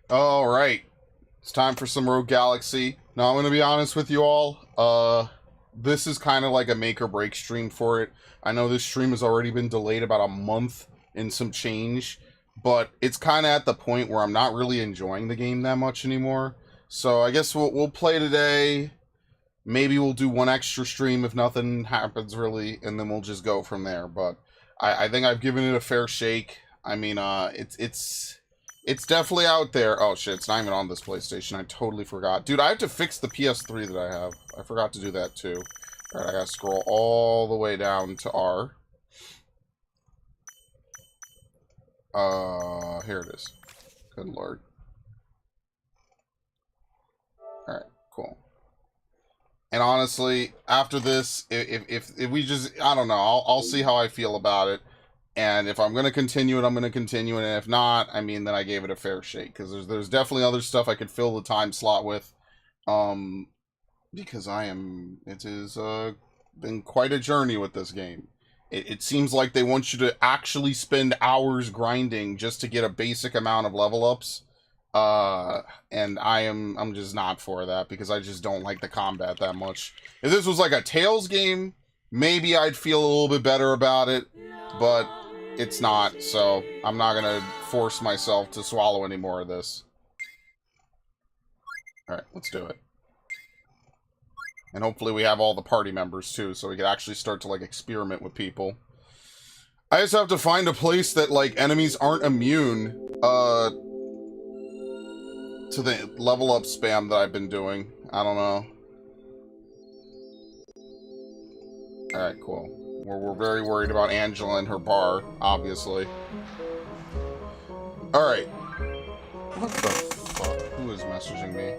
All right, it's time for some Rogue Galaxy. Now I'm gonna be honest with you all. This is kind of like a make or break stream for it. I know this stream has already been delayed about a month and some change, but it's kind of at the point where I'm not really enjoying the game that much anymore. So I guess we'll play today. Maybe we'll do one extra stream if nothing happens really, and then we'll just go from there. But I think I've given it a fair shake. I mean, it's definitely out there. Oh shit, it's not even on this PlayStation. I totally forgot. Dude, I have to fix the PS3 that I have. I forgot to do that too. Alright, I gotta scroll all the way down to R. Here it is. Good lord. Alright, cool. And honestly, after this, if we just, I don't know, I'll see how I feel about it. And if I'm going to continue it, I'm going to continue it. And if not, I mean, then I gave it a fair shake. Because there's definitely other stuff I could fill the time slot with. Because it has been quite a journey with this game. It seems like they want you to actually spend hours grinding just to get a basic amount of level ups. And I'm just not for that because I just don't like the combat that much. If this was like a Tales game, maybe I'd feel a little bit better about it, but it's not, so I'm not gonna force myself to swallow any more of this. Alright, let's do it. And hopefully we have all the party members too, so we can actually start to like experiment with people. I just have to find a place that like enemies aren't immune, to the level up spam that I've been doing. I don't know. Alright, cool. We're very worried about Angela and her bar, obviously. Alright. What the fuck? Who is messaging me?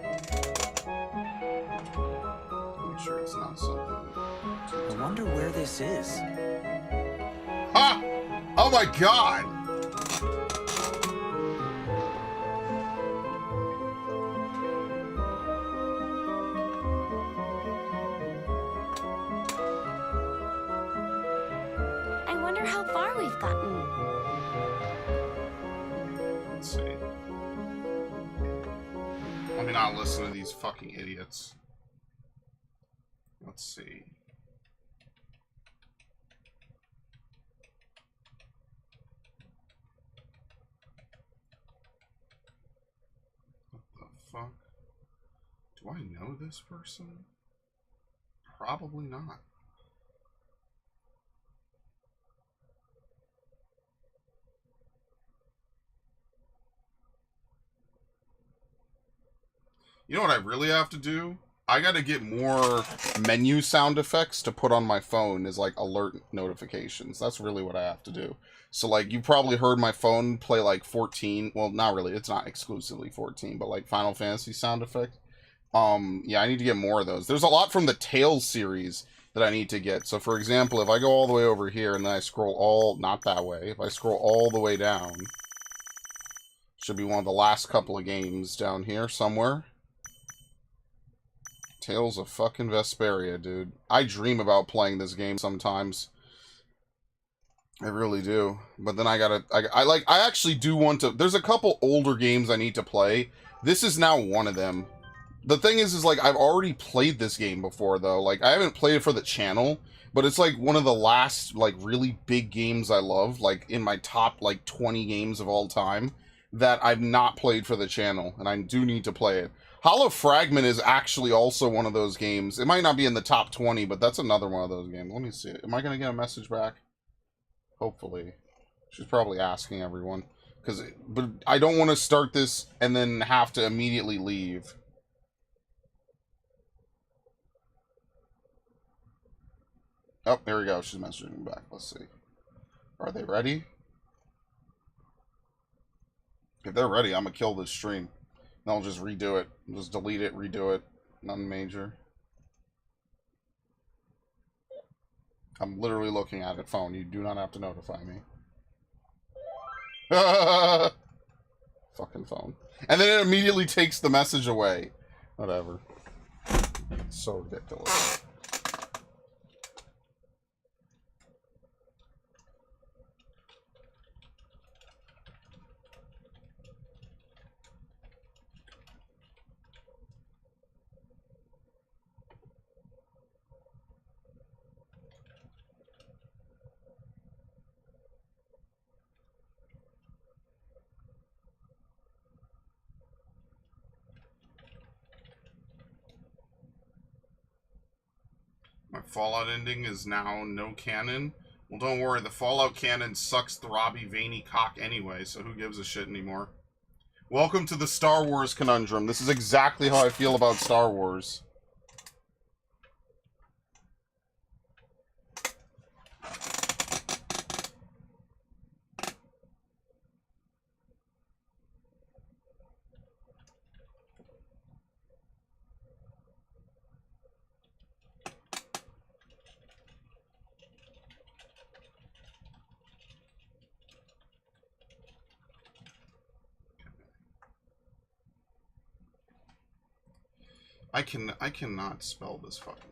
I'm sure it's not something. I wonder where this is. Ha! Oh my god! I wonder how far we've gotten. Let's see. Let me not listen to these fucking idiots. Let's see. What the fuck? Do I know this person? Probably not. You know what I really have to do? I gotta get more menu sound effects to put on my phone as like alert notifications. That's really what I have to do. So like you probably heard my phone play like 14. Well, not really. It's not exclusively 14, but like Final Fantasy sound effect. Yeah, I need to get more of those. There's a lot from the Tales series that I need to get. So for example, if I go all the way over here and then I scroll not that way. If I scroll all the way down, should be one of the last couple of games down here somewhere. Tales of fucking Vesperia, dude. I dream about playing this game sometimes. I really do. But then I actually do want to, there's a couple older games I need to play. This is now one of them. The thing is like, I've already played this game before, though. Like, I haven't played it for the channel, but it's like one of the last, like, really big games I love, like, in my top, like, 20 games of all time, that I've not played for the channel, and I do need to play it. Hollow Fragment is actually also one of those games. It might not be in the top 20, but that's another one of those games. Let me see. Am I going to get a message back? Hopefully. She's probably asking everyone. But I don't want to start this and then have to immediately leave. Oh, there we go. She's messaging me back. Let's see. Are they ready? If they're ready, I'm going to kill this stream. Then I'll just redo it. Just delete it, redo it. Nothing major. I'm literally looking at it, phone. You do not have to notify me. Fucking phone. And then it immediately takes the message away. Whatever. It's so ridiculous. My Fallout ending is now no canon. Well, don't worry, the Fallout canon sucks throbby, veiny cock anyway, so who gives a shit anymore? Welcome to the Star Wars conundrum. This is exactly how I feel about Star Wars. I cannot spell this fucking.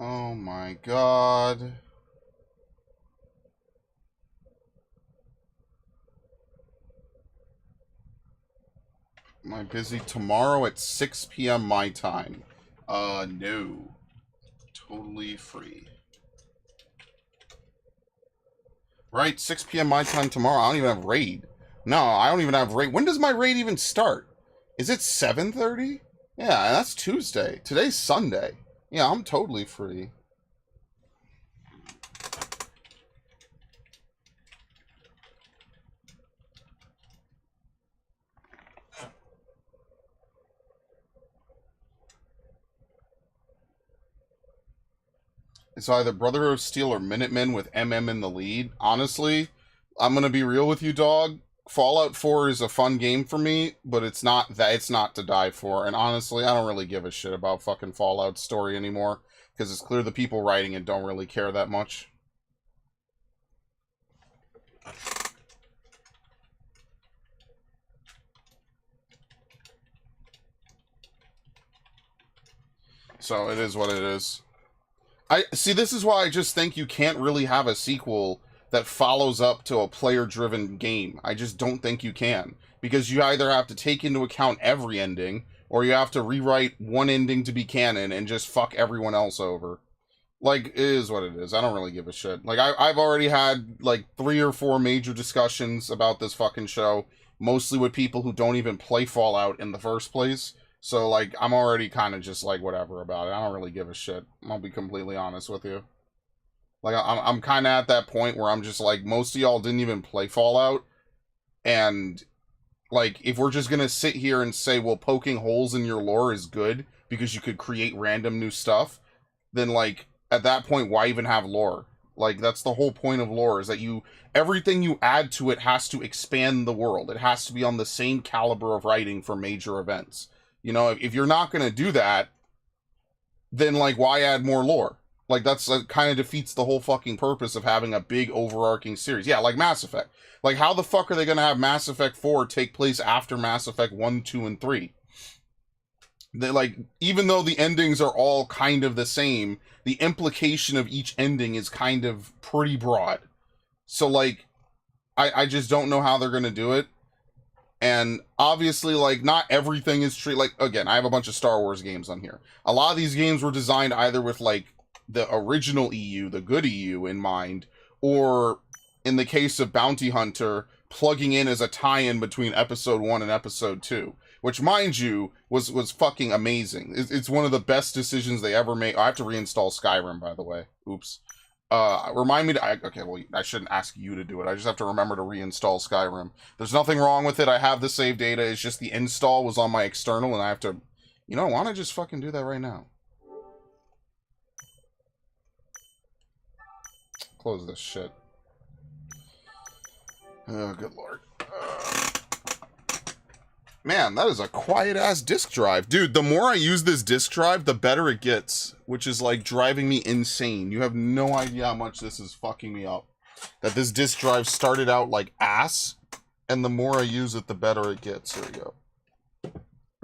Oh my god. Am I busy tomorrow at 6 p.m. my time? No. Totally free. Right, 6 p.m. my time tomorrow. I don't even have raid. No, I don't even have raid. When does my raid even start? Is it 7:30? Yeah, that's Tuesday. Today's Sunday. Yeah, I'm totally free. It's either Brotherhood of Steel or Minutemen with MM in the lead. Honestly, I'm gonna be real with you, dog. Fallout 4 is a fun game for me, but it's not to die for. And honestly, I don't really give a shit about fucking Fallout's story anymore, because it's clear the people writing it don't really care that much. So it is what it is. I see, this is why I just think you can't really have a sequel that follows up to a player-driven game. I just don't think you can. Because you either have to take into account every ending, or you have to rewrite one ending to be canon and just fuck everyone else over. Like, it is what it is. I don't really give a shit. Like, I've already had, like, 3 or 4 major discussions about this fucking show, mostly with people who don't even play Fallout in the first place. So, like, I'm already kind of just, like, whatever about it. I don't really give a shit. I'll be completely honest with you. Like, I'm kind of at that point where I'm just like, most of y'all didn't even play Fallout. And, like, if we're just going to sit here and say, well, poking holes in your lore is good because you could create random new stuff, then, like, at that point, why even have lore? Like, that's the whole point of lore, is that everything you add to it has to expand the world. It has to be on the same caliber of writing for major events. You know, if you're not going to do that, then, like, why add more lore? Like, that's kind of defeats the whole fucking purpose of having a big overarching series. Yeah, like Mass Effect. Like, how the fuck are they going to have Mass Effect 4 take place after Mass Effect 1, 2, and 3? They, like, even though the endings are all kind of the same, the implication of each ending is kind of pretty broad. So, like, I just don't know how they're going to do it. And obviously, like, not everything is true. Like, again, I have a bunch of Star Wars games on here. A lot of these games were designed either with, like, the original EU, the good EU in mind, or in the case of Bounty Hunter, plugging in as a tie-in between episode 1 and episode 2, which, mind you, was fucking amazing. It's one of the best decisions they ever made. I have to reinstall Skyrim, by the way. Oops. Remind me to, okay, well, I shouldn't ask you to do it. I just have to remember to reinstall Skyrim. There's nothing wrong with it. I have the save data. It's just the install was on my external, and I have to, you know, why don't I just fucking do that right now? close this shit. Oh, good lord. Man, that is a quiet-ass disk drive. Dude, the more I use this disk drive, the better it gets. Which is, like, driving me insane. You have no idea how much this is fucking me up. That this disk drive started out like ass, and the more I use it, the better it gets. Here we go.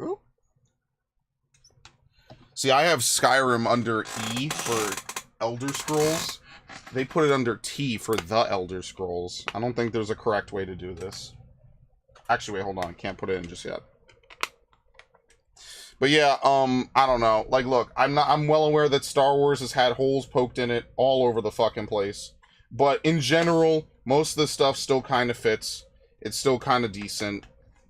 Ooh. See, I have Skyrim under E for Elder Scrolls. They put it under T for the Elder Scrolls. I don't think there's a correct way to do this. Actually, wait, hold on. Can't put it in just yet. But yeah, I don't know. Like, look, I'm well aware that Star Wars has had holes poked in it all over the fucking place. But in general, most of the stuff still kind of fits. It's still kind of decent.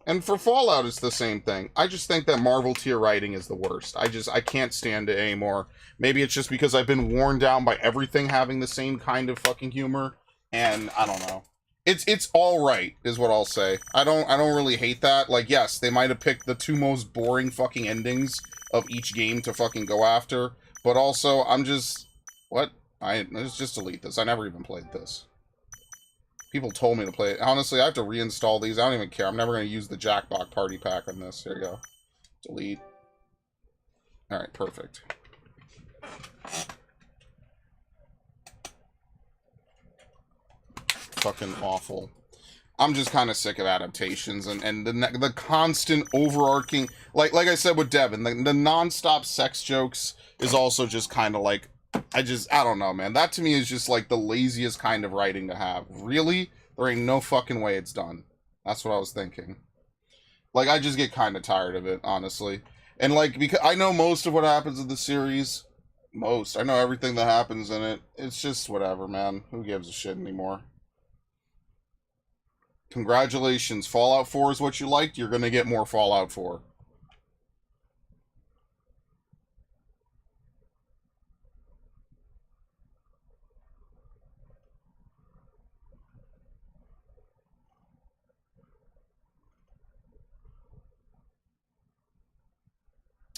And for Fallout, it's the same thing. I just think that Marvel tier writing is the worst. I can't stand it anymore. Maybe it's just because I've been worn down by everything having the same kind of fucking humor. And I don't know. It's all right, is what I'll say. I don't really hate that. Like, yes, they might have picked the two most boring fucking endings of each game to fucking go after. But also, I'm just... What? Let's just delete this. I never even played this. People told me to play it. Honestly, I have to reinstall these. I don't even care. I'm never going to use the Jackbox Party Pack on this. Here you go. Delete. Alright, perfect. Fucking awful. I'm just kind of sick of adaptations and the constant overarching... Like I said with Devin, the non-stop sex jokes is also just kind of like... I don't know, man. That to me is just like the laziest kind of writing to have. Really? There ain't no fucking way it's done. That's what I was thinking. Like, I just get kind of tired of it, honestly. And like, because I know most of what happens in the series. Most. I know everything that happens in it. It's just whatever, man. Who gives a shit anymore? Congratulations. Fallout 4 is what you liked. You're gonna get more Fallout 4.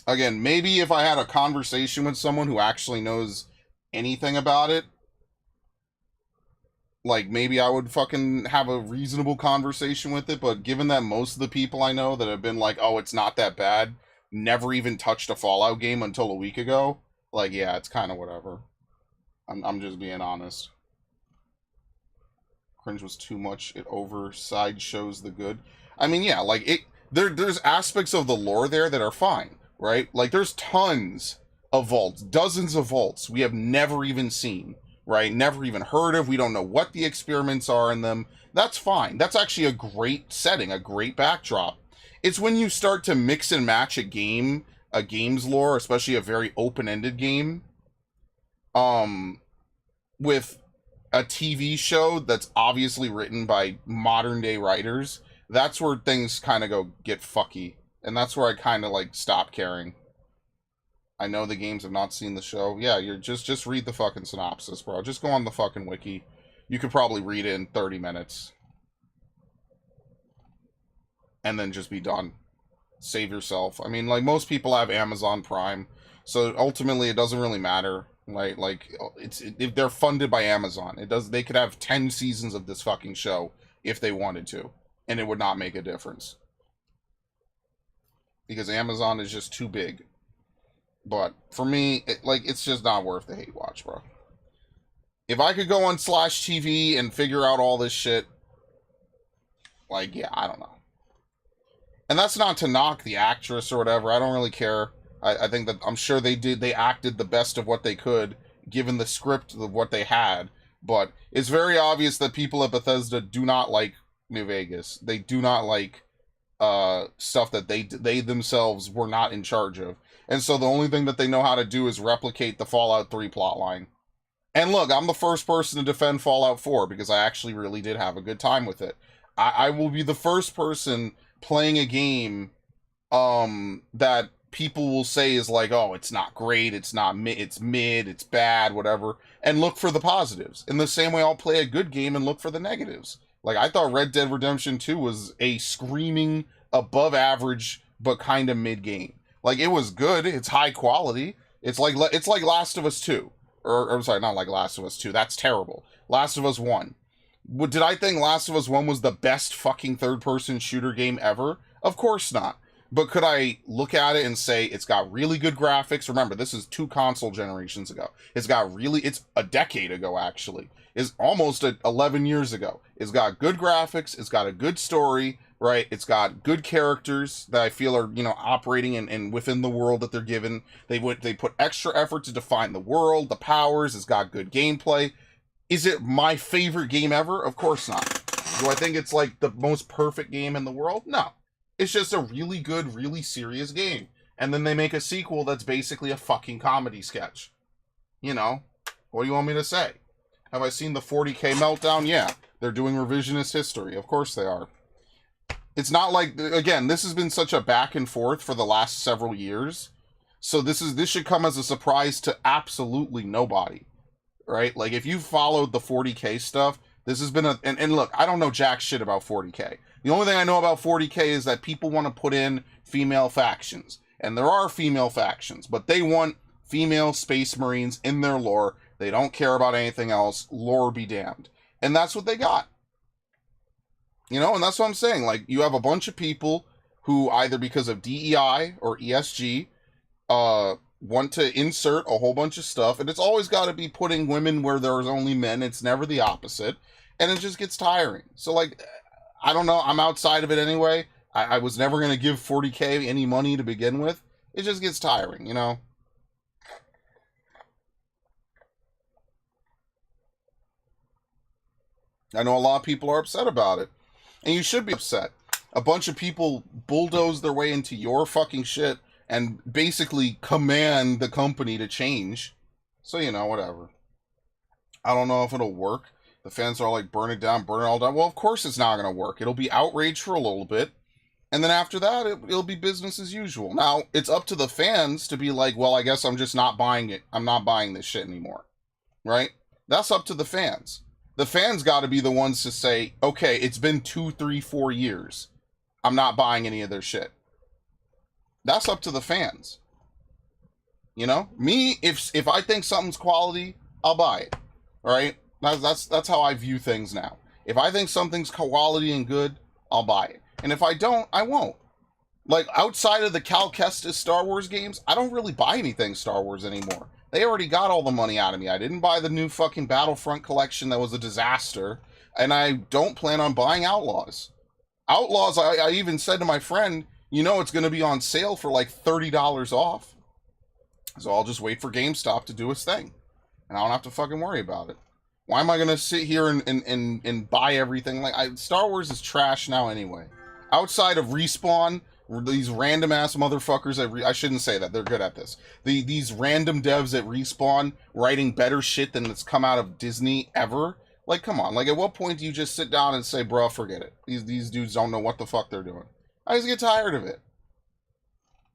Again, maybe if I had a conversation with someone who actually knows anything about it, like, maybe I would fucking have a reasonable conversation with it, but given that most of the people I know that have been like, oh, it's not that bad, never even touched a Fallout game until a week ago, like, yeah, it's kind of whatever. I'm just being honest. Cringe was too much. It overside shows the good. I mean, yeah, like, there's aspects of the lore there that are fine. Right? Like, there's tons of vaults, dozens of vaults we have never even seen, right? Never even heard of. We don't know what the experiments are in them. That's fine. That's actually a great setting, a great backdrop. It's when you start to mix and match a game's lore, especially a very open-ended game, with a TV show that's obviously written by modern-day writers. That's where things kind of get fucky. And that's where I kind of, like, stop caring. I know the games have not seen the show. Yeah, you're just read the fucking synopsis, bro. Just go on the fucking wiki. You could probably read it in 30 minutes. And then just be done. Save yourself. I mean, like, most people have Amazon Prime. So, ultimately, it doesn't really matter. Like if they're funded by Amazon. They could have 10 seasons of this fucking show if they wanted to. And it would not make a difference. Because Amazon is just too big. But for me, it's just not worth the hate watch, bro. If I could go on Slash TV and figure out all this shit, like, yeah, I don't know. And that's not to knock the actress or whatever. I don't really care. I think that I'm sure they acted the best of what they could, given the script of what they had. But it's very obvious that people at Bethesda do not like New Vegas. They do not like stuff that they themselves were not in charge of. And so the only thing that they know how to do is replicate the Fallout 3 plotline. And look, I'm the first person to defend Fallout 4 because I actually really did have a good time with it. I will be the first person playing a game that people will say is like, oh, it's not great, it's mid, it's bad, whatever, and look for the positives. In the same way I'll play a good game and look for the negatives. Like, I thought Red Dead Redemption 2 was a screaming above average, but kind of mid game. Like, it was good. It's high quality. It's like Last of Us 2, Or I'm sorry, not like Last of Us 2. That's terrible. Last of Us 1. Did I think Last of Us 1 was the best fucking third-person shooter game ever? Of course not. But could I look at it and say it's got really good graphics? Remember, this is 2 console generations ago. It's a decade ago, actually. It's almost 11 years ago. It's got good graphics. It's got a good story, right? It's got good characters that I feel are, operating in within the world that they're given. They put extra effort to define the world, the powers. It's got good gameplay. Is it my favorite game ever? Of course not. Do I think it's like the most perfect game in the world? No. It's just a really good, really serious game. And then they make a sequel that's basically a fucking comedy sketch. What do you want me to say? Have I seen the 40K Meltdown? Yeah. They're doing revisionist history. Of course they are. It's not like, again, this has been such a back and forth for the last several years. So this should come as a surprise to absolutely nobody. Right? Like, if you followed the 40K stuff, this has been and look, I don't know jack shit about 40K. The only thing I know about 40K is that people want to put in female factions. And there are female factions, but they want female space marines in their lore. They don't care about anything else. Lore be damned. And that's what they got. And that's what I'm saying. Like, you have a bunch of people who either because of DEI or ESG want to insert a whole bunch of stuff. And it's always got to be putting women where there's only men. It's never the opposite. And it just gets tiring. So, like, I don't know. I'm outside of it anyway. I was never going to give 40K any money to begin with. It just gets tiring, I know a lot of people are upset about it. And you should be upset. A bunch of people bulldoze their way into your fucking shit and basically command the company to change. So, whatever. I don't know if it'll work. The fans are like, burn it all down. Well, of course it's not going to work. It'll be outrage for a little bit. And then after that, it'll be business as usual. Now, it's up to the fans to be like, well, I guess I'm just not buying it. I'm not buying this shit anymore. Right? That's up to the fans. The fans got to be the ones to say, okay, it's been 2, 3, 4 years. I'm not buying any of their shit. That's up to the fans. Me, if I think something's quality, I'll buy it. All right? That's how I view things now. If I think something's quality and good, I'll buy it. And if I don't, I won't. Like, outside of the Cal Kestis Star Wars games, I don't really buy anything Star Wars anymore. They already got all the money out of me. I didn't buy the new fucking Battlefront collection that was a disaster. And I don't plan on buying Outlaws. Outlaws, I even said to my friend, it's going to be on sale for like $30 off. So I'll just wait for GameStop to do its thing. And I don't have to fucking worry about it. Why am I going to sit here and buy everything? Star Wars is trash now anyway. Outside of Respawn, these random ass motherfuckers I shouldn't say that, they're good at this. These random devs at Respawn writing better shit than that's come out of Disney ever. Like, come on. Like, at what point do you just sit down and say, bruh, forget it. These dudes don't know what the fuck they're doing. I just get tired of it.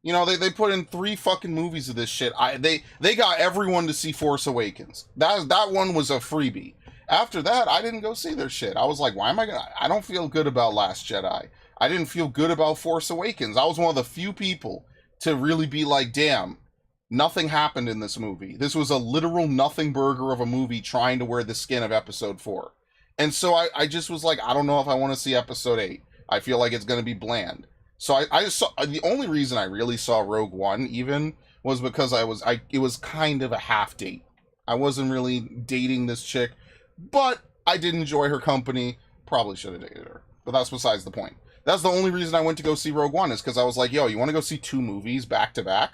They put in 3 fucking movies of this shit. They got everyone to see Force Awakens. That one was a freebie. After that, I didn't go see their shit. I was like, why am I gonna... I don't feel good about Last Jedi. I didn't feel good about Force Awakens. I was one of the few people to really be like, damn, nothing happened in this movie. This was a literal nothing burger of a movie trying to wear the skin of Episode 4. And so I just was like, I don't know if I want to see Episode 8. I feel like it's going to be bland. So I saw... The only reason I really saw Rogue One, even, was because it was kind of a half date. I wasn't really dating this chick, but I did enjoy her company. Probably should have dated her. But that's besides the point. That's the only reason I went to go see Rogue One, is because I was like, yo, you want to go see 2 movies back to back?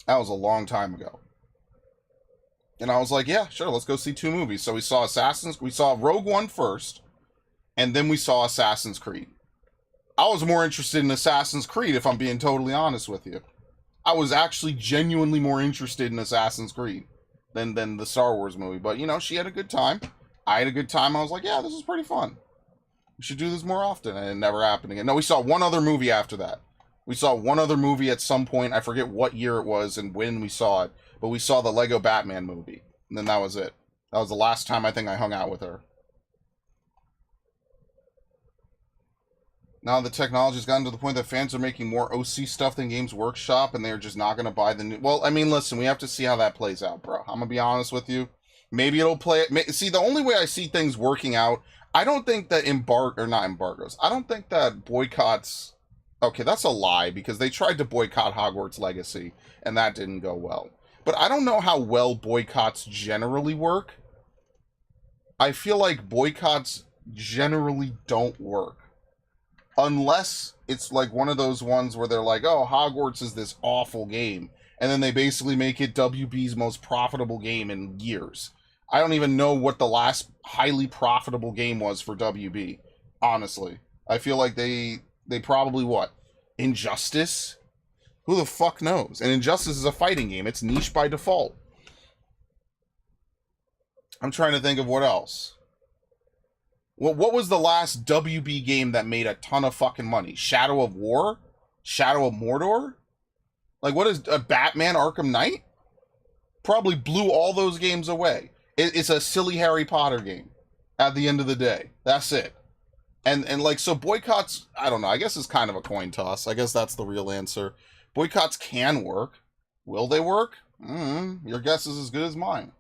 That was a long time ago. And I was like, yeah, sure, let's go see 2 movies. So we saw Rogue One first, and then we saw Assassin's Creed. I was more interested in Assassin's Creed, if I'm being totally honest with you. I was actually genuinely more interested in Assassin's Creed than the Star Wars movie. But, she had a good time. I had a good time. I was like, yeah, this is pretty fun. We should do this more often. And it never happened again. No, we saw one other movie after that. We saw one other movie at some point. I forget what year it was and when we saw it. But we saw the Lego Batman movie. And then that was it. That was the last time I think I hung out with her. Now the technology's gotten to the point that fans are making more OC stuff than Games Workshop, and they're just not going to buy the new... Well, I mean, listen, we have to see how that plays out, bro. I'm going to be honest with you. Maybe it'll play... See, the only way I see things working out, I don't think that not embargoes. I don't think that boycotts... Okay, that's a lie, because they tried to boycott Hogwarts Legacy, and that didn't go well. But I don't know how well boycotts generally work. I feel like boycotts generally don't work. Unless it's like one of those ones where they're like, oh, Hogwarts is this awful game. And then they basically make it WB's most profitable game in years. I don't even know what the last highly profitable game was for WB. Honestly. I feel like they probably, what? Injustice? Who the fuck knows? And Injustice is a fighting game. It's niche by default. I'm trying to think of what else. Well, what was the last WB game that made a ton of fucking money? Shadow of War? Shadow of Mordor? Like, what is a Batman Arkham Knight? Probably blew all those games away. It's a silly Harry Potter game at the end of the day. That's it. And like, so boycotts, I don't know, I guess it's kind of a coin toss. I guess that's the real answer. Boycotts can work. Will they work? Your guess is as good as mine.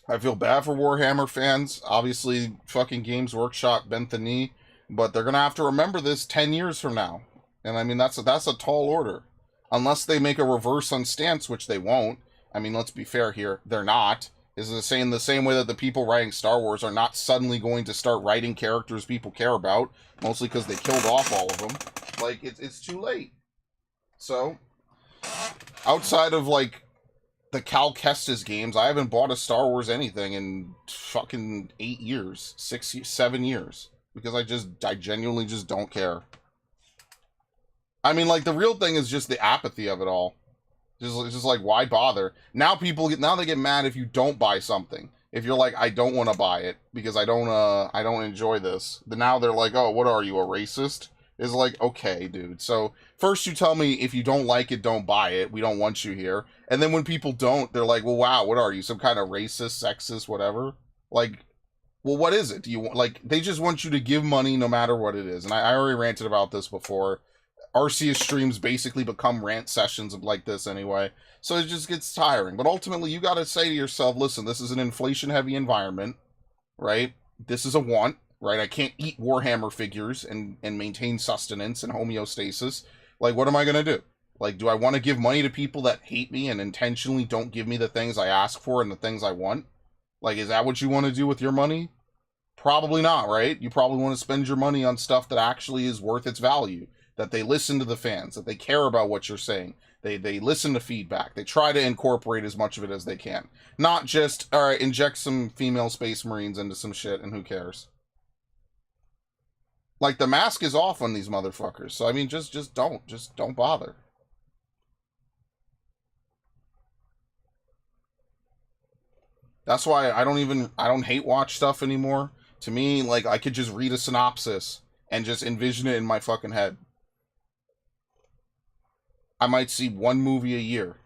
I feel bad for Warhammer fans. Obviously, fucking Games Workshop bent the knee, but they're gonna have to remember this 10 years from now. And I mean, that's a tall order. Unless they make a reverse on stance, which they won't. I mean, let's be fair here. They're not. Is the same way that the people writing Star Wars are not suddenly going to start writing characters people care about, mostly because they killed off all of them. Like, it's too late. So, outside of, like, the Cal Kestis games, I haven't bought a Star Wars anything in fucking 8 years, 7 years, because I genuinely just don't care. I mean, like, the real thing is just the apathy of it all. Just like, why bother? Now they get mad if you don't buy something. If you're like, I don't want to buy it because I don't enjoy this. Then now they're like, oh, what are you, a racist? It's like, okay, dude. So first you tell me if you don't like it, don't buy it. We don't want you here. And then when people don't, they're like, well, wow, what are you? Some kind of racist, sexist, whatever? Like, well, what is it? Do you want, like, they just want you to give money no matter what it is. And I already ranted about this before. Arceus streams basically become rant sessions of like this anyway. So it just gets tiring. But ultimately, you got to say to yourself, listen, this is an inflation-heavy environment, right? This is a want, right? I can't eat Warhammer figures and maintain sustenance and homeostasis. Like, what am I going to do? Like, do I want to give money to people that hate me and intentionally don't give me the things I ask for and the things I want? Like, is that what you want to do with your money? Probably not, right? You probably want to spend your money on stuff that actually is worth its value. That they listen to the fans, that they care about what you're saying. They listen to feedback. They try to incorporate as much of it as they can. Not just, all right, inject some female space marines into some shit and who cares? Like, the mask is off on these motherfuckers. So, I mean, just don't bother. That's why I don't hate watch stuff anymore. To me, like, I could just read a synopsis and just envision it in my fucking head. I might see one movie a year.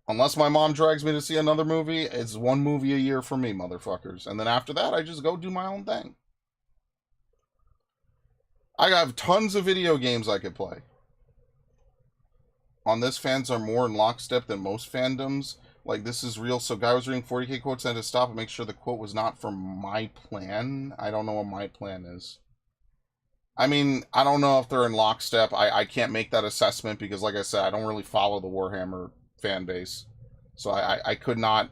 Unless my mom drags me to see another movie, it's one movie a year for me, motherfuckers. And then after that, I just go do my own thing. I have tons of video games I could play. On this, fans are more in lockstep than most fandoms. Like, this is real. So, guy was reading 40K quotes and I had to stop and make sure the quote was not from my plan. I don't know what my plan is. I mean, I don't know if they're in lockstep. I can't make that assessment because, like I said, I don't really follow the Warhammer fan base. So I could not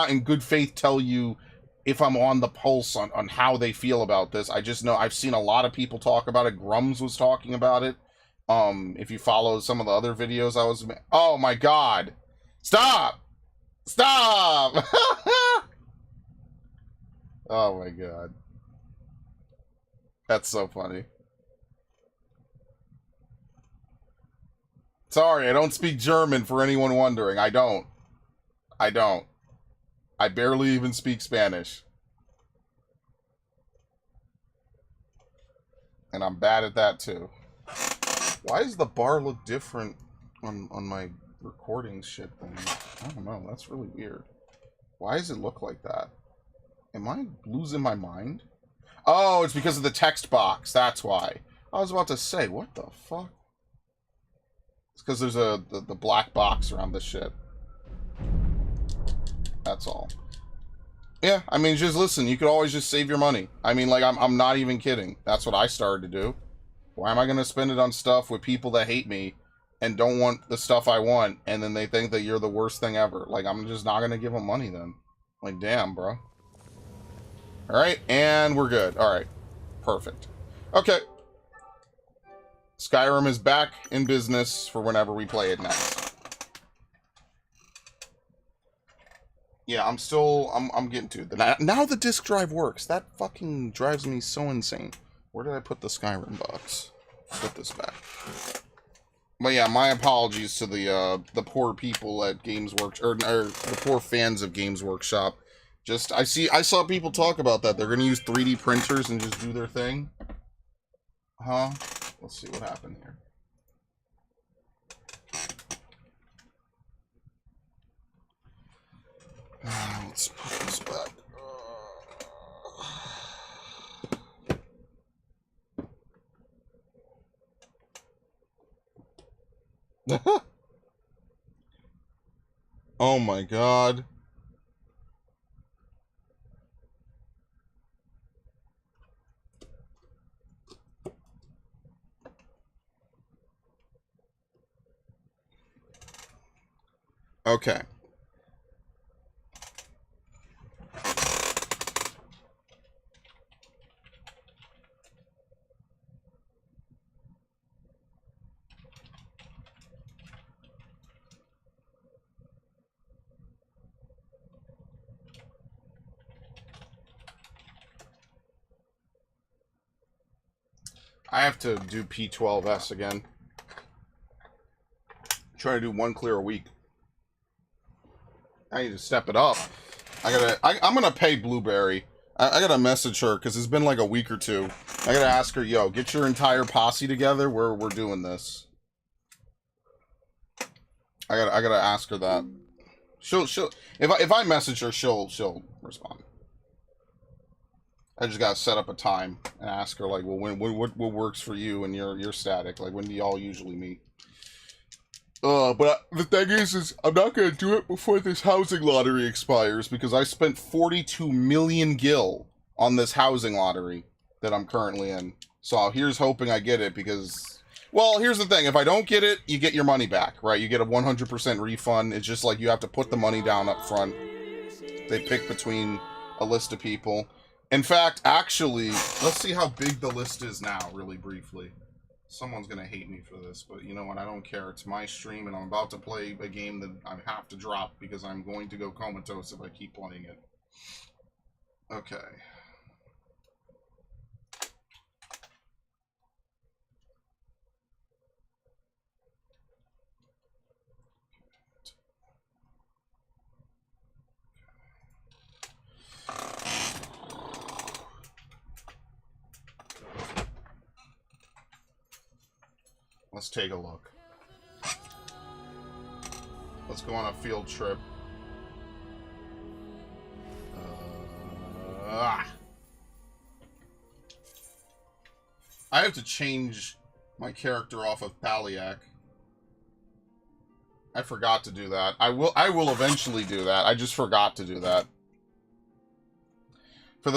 in good faith tell you if I'm on the pulse on how they feel about this. I just know I've seen a lot of people talk about it. Grums was talking about it. If you follow some of the other videos I was... Oh my god! Stop! Stop! Oh my god. That's so funny. Sorry, I don't speak German for anyone wondering. I don't. I barely even speak Spanish. And I'm bad at that too. Why does the bar look different on my recording shit thing? I don't know. That's really weird. Why does it look like that? Am I losing my mind? Oh, it's because of the text box. That's why. I was about to say, what the fuck? It's because there's the black box around this shit. That's all. Yeah, I mean, just listen. You could always just save your money. I mean, like, I'm not even kidding. That's what I started to do. Why am I going to spend it on stuff with people that hate me and don't want the stuff I want, and then they think that you're the worst thing ever? Like, I'm just not going to give them money then. Like, damn, bro. Alright, and we're good. Alright. Perfect. Okay. Skyrim is back in business for whenever we play it next. Yeah, I'm getting to it. Now the disk drive works. That fucking drives me so insane. Where did I put the Skyrim box? Put this back. But yeah, my apologies to the poor people at Games Workshop, or the poor fans of Games Workshop. Just, I saw people talk about that. They're gonna use 3D printers and just do their thing. Huh? Let's see what happened here. Let's put this back. Oh my god. Okay. I have to do P12S again. Try to do one clear a week. I need to step it up. I'm gonna pay Blueberry. I gotta message her because it's been like a week or two. I gotta ask her, yo, get your entire posse together. We're doing this. I gotta ask her that. She'll if I message her, she'll respond. I just gotta set up a time and ask her, like, well, what works for you and your static? Like, when do y'all usually meet? But the thing is I'm not gonna do it before this housing lottery expires because I spent 42 million gil on this housing lottery that I'm currently in. So here's hoping I get it because, well, here's the thing: if I don't get it, you get your money back, right? You get a 100% refund. It's just like you have to put the money down up front. They pick between a list of people. In fact, actually, let's see how big the list is now, really briefly. Someone's going to hate me for this, but you know what? I don't care. It's my stream, and I'm about to play a game that I have to drop because I'm going to go comatose if I keep playing it. Okay. Let's take a look. Let's go on a field trip. I have to change my character off of Paliak. I forgot to do that. I will eventually do that. I just forgot to do that. For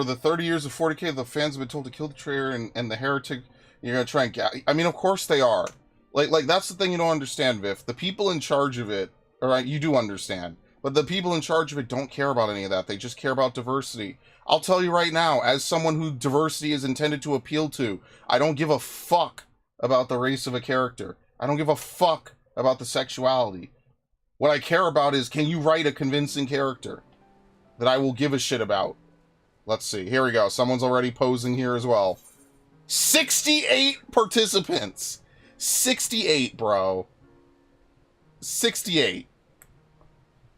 the 30 years of 40K, the fans have been told to kill the traitor and the heretic. You're gonna try and I mean, of course they are. Like that's the thing you don't understand, Viv. The people in charge of it, alright, you do understand. But the people in charge of it don't care about any of that. They just care about diversity. I'll tell you right now, as someone who diversity is intended to appeal to, I don't give a fuck about the race of a character. I don't give a fuck about the sexuality. What I care about is, can you write a convincing character that I will give a shit about? Let's see. Here we go. Someone's already posing here as well. 68 participants. 68, bro. 68.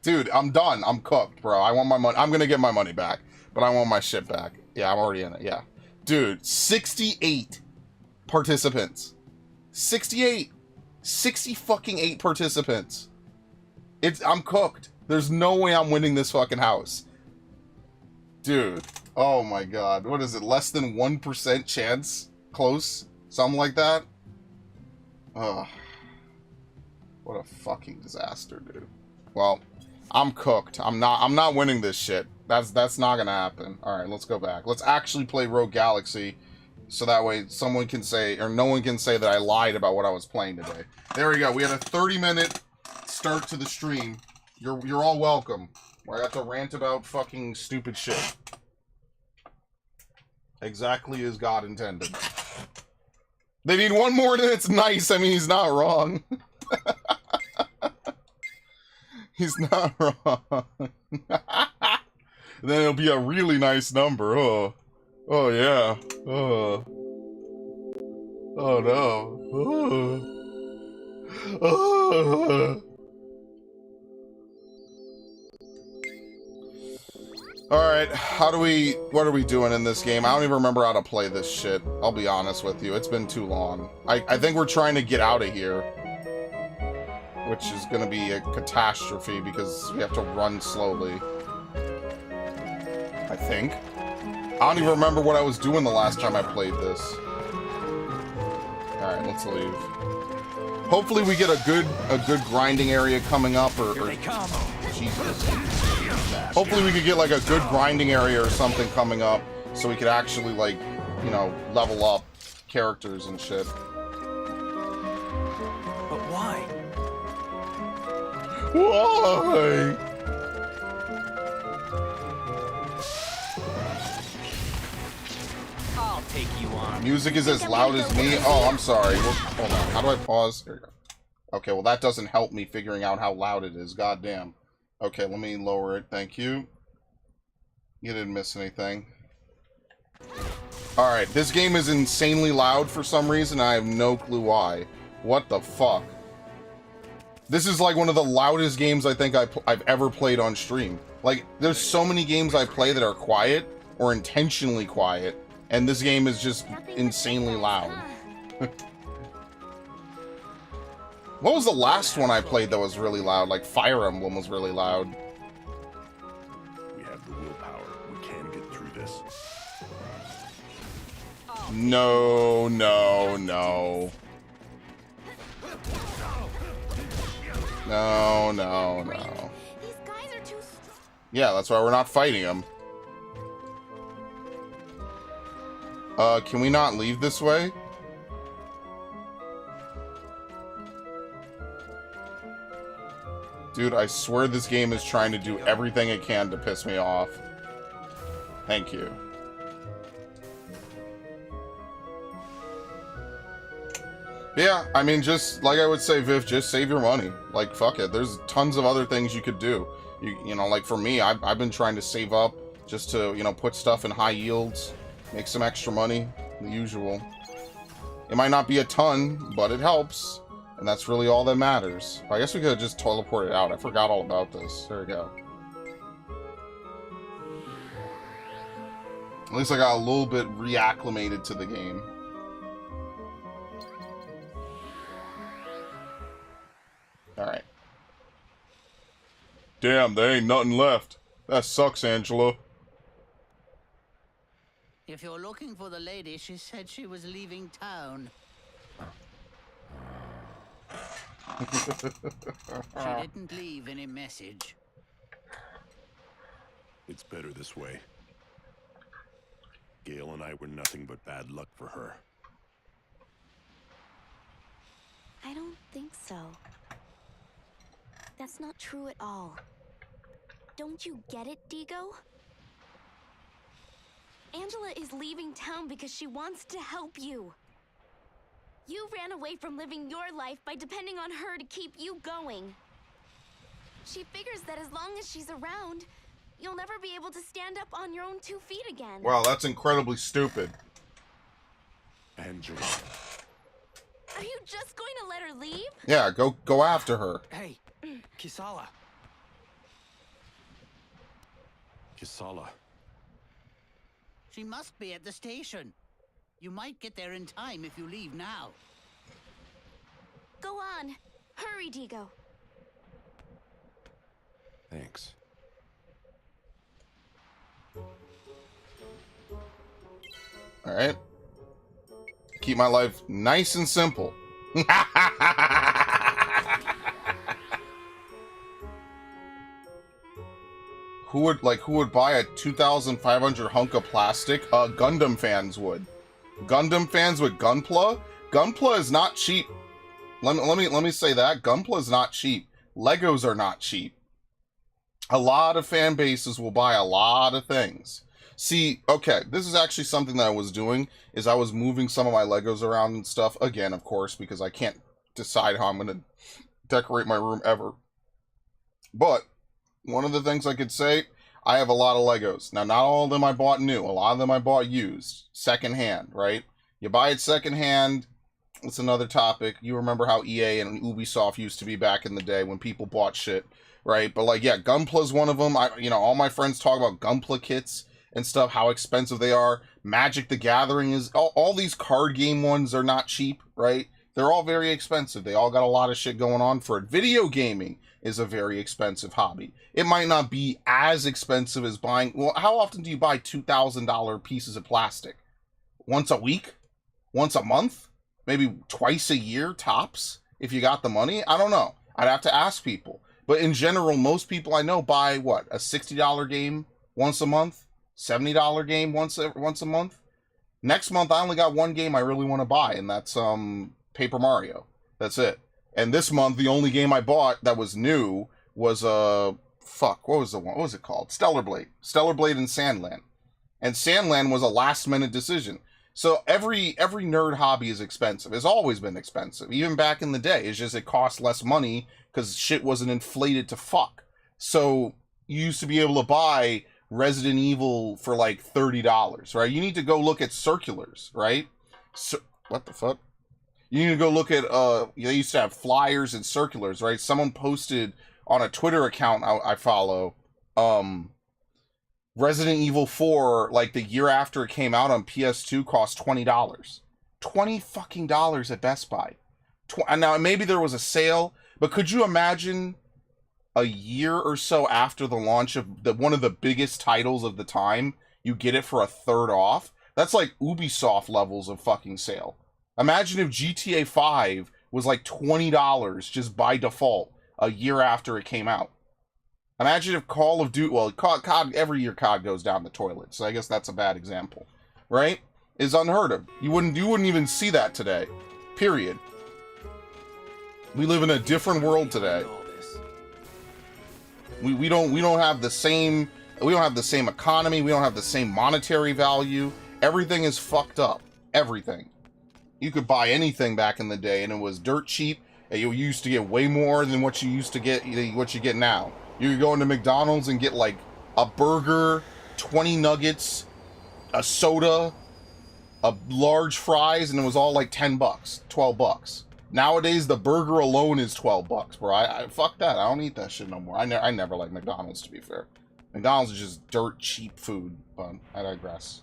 Dude, I'm done. I'm cooked, bro. I want my money. I'm gonna get my money back, but I want my shit back. Yeah, I'm already in it. Yeah. Dude, 68 participants. 68. 60 fucking 8 participants. I'm cooked. There's no way I'm winning this fucking house. Dude. Oh my god. What is it? Less than 1% chance? Close? Something like that? Ugh. What a fucking disaster, dude. Well, I'm cooked. I'm not winning this shit. That's not gonna happen. Alright, let's go back. Let's actually play Rogue Galaxy. So that way someone can say, or no one can say that I lied about what I was playing today. There we go. We had a 30-minute start to the stream. You're all welcome. Where I got to rant about fucking stupid shit. Exactly as God intended. They need one more and it's nice. I mean, he's not wrong. He's not wrong. Then it'll be a really nice number. Oh. Oh, yeah. Oh. Oh, no. Oh. Oh. Alright, what are we doing in this game? I don't even remember how to play this shit. I'll be honest with you. It's been too long. I think we're trying to get out of here. Which is gonna be a catastrophe because we have to run slowly. I think. I don't even remember what I was doing the last time I played this. Alright, let's leave. Hopefully we get a good grinding area coming up, or Jesus. Hopefully we could get like a good grinding area or something coming up, so we could actually, like, you know, level up characters and shit. But why? Why? I'll take you on. Music is as loud as me. Oh, I'm sorry. Hold on. How do I pause? There we go. Okay, well that doesn't help me figuring out how loud it is. Goddamn. Okay, let me lower it. Thank you. You didn't miss anything. Alright, this game is insanely loud for some reason. I have no clue why. What the fuck? This is like one of the loudest games I think I've ever played on stream. Like, there's so many games I play that are quiet or intentionally quiet, and this game is just insanely loud. What was the last one I played that was really loud? Like Fire Emblem was really loud. We have the willpower. We can get through this. No, no, no. No, no, no. These guys are too strong. Yeah, that's why we're not fighting them. Can we not leave this way? Dude, I swear this game is trying to do everything it can to piss me off. Thank you. Yeah, I mean, just like I would say, Viv, just save your money. Like, fuck it. There's tons of other things you could do. You know, like for me, I've been trying to save up just to, you know, put stuff in high yields, make some extra money, the usual. It might not be a ton, but it helps. And that's really all that matters. I guess we could have just teleported out. I forgot all about this. There we go. At least I got a little bit reacclimated to the game. Alright. Damn, there ain't nothing left. That sucks, Angela. If you're looking for the lady, she said she was leaving town. She didn't leave any message. It's better this way. Gale and I were nothing but bad luck for her. I don't think so. That's not true at all. Don't you get it, Digo? Angela is leaving town because she wants to help you. You ran away from living your life by depending on her to keep you going. She figures that as long as she's around, you'll never be able to stand up on your own 2 feet again. Wow, that's incredibly stupid. Angela. Are you just going to let her leave? Yeah, go after her. Hey, Kisala. Kisala. She must be at the station. You might get there in time if you leave now. Go on. Hurry, Digo. Thanks. Alright. Keep my life nice and simple. Who would buy a 2,500 hunk of plastic? Gundam fans would. Gundam fans with Gunpla? Gunpla is not cheap. Let me say that. Gunpla is not cheap. Legos are not cheap. A lot of fan bases will buy a lot of things. See, okay, this is actually something that I was doing, is I was moving some of my Legos around and stuff, again, of course, because I can't decide how I'm going to decorate my room ever. But, one of the things I could say, I have a lot of Legos. Now, not all of them I bought new. A lot of them I bought used, secondhand, right? You buy it secondhand, it's another topic. You remember how EA and Ubisoft used to be back in the day when people bought shit, right? But, like, yeah, Gunpla's one of them. All my friends talk about Gunpla kits and stuff, how expensive they are. Magic the Gathering is... All these card game ones are not cheap, right? They're all very expensive. They all got a lot of shit going on for it. Video gaming is a very expensive hobby. It might not be as expensive as buying... Well, how often do you buy $2,000 pieces of plastic? Once a week? Once a month? Maybe twice a year, tops? If you got the money? I don't know. I'd have to ask people. But in general, most people I know buy, what, a $60 game once a month? $70 game once a month? Next month, I only got one game I really want to buy, and that's Paper Mario. That's it. And this month, the only game I bought that was new was what was the one? What was it called? Stellar Blade and Sandland. And Sandland was a last-minute decision. So every nerd hobby is expensive. It's always been expensive, even back in the day. It's just it costs less money because shit wasn't inflated to fuck. So you used to be able to buy Resident Evil for like $30, right? You need to go look at circulars, right? So, what the fuck? You need to go look at, they used to have flyers and circulars, right? Someone posted on a Twitter account I follow, Resident Evil 4, like the year after it came out on PS2, cost $20. $20 fucking dollars at Best Buy. Now, maybe there was a sale, but could you imagine a year or so after the launch of one of the biggest titles of the time, you get it for a third off? That's like Ubisoft levels of fucking sale. Imagine if GTA 5 was like $20 just by default a year after it came out. Imagine if Call of Duty, well, COD, every year COD goes down the toilet, so I guess that's a bad example, right? Is unheard of. You wouldn't even see that today. Period. We live in a different world today. We don't have the same economy, we don't have the same monetary value. Everything is fucked up. Everything. You could buy anything back in the day and it was dirt cheap, and you used to get way more than what you used to get, what you get now. You could go into McDonald's and get like a burger, 20 nuggets, a soda, a large fries, and it was all like $10, $12. Nowadays, the burger alone is $12, bro. I fuck that. I don't eat that shit no more. I never like McDonald's, to be fair. McDonald's is just dirt cheap food, but I digress.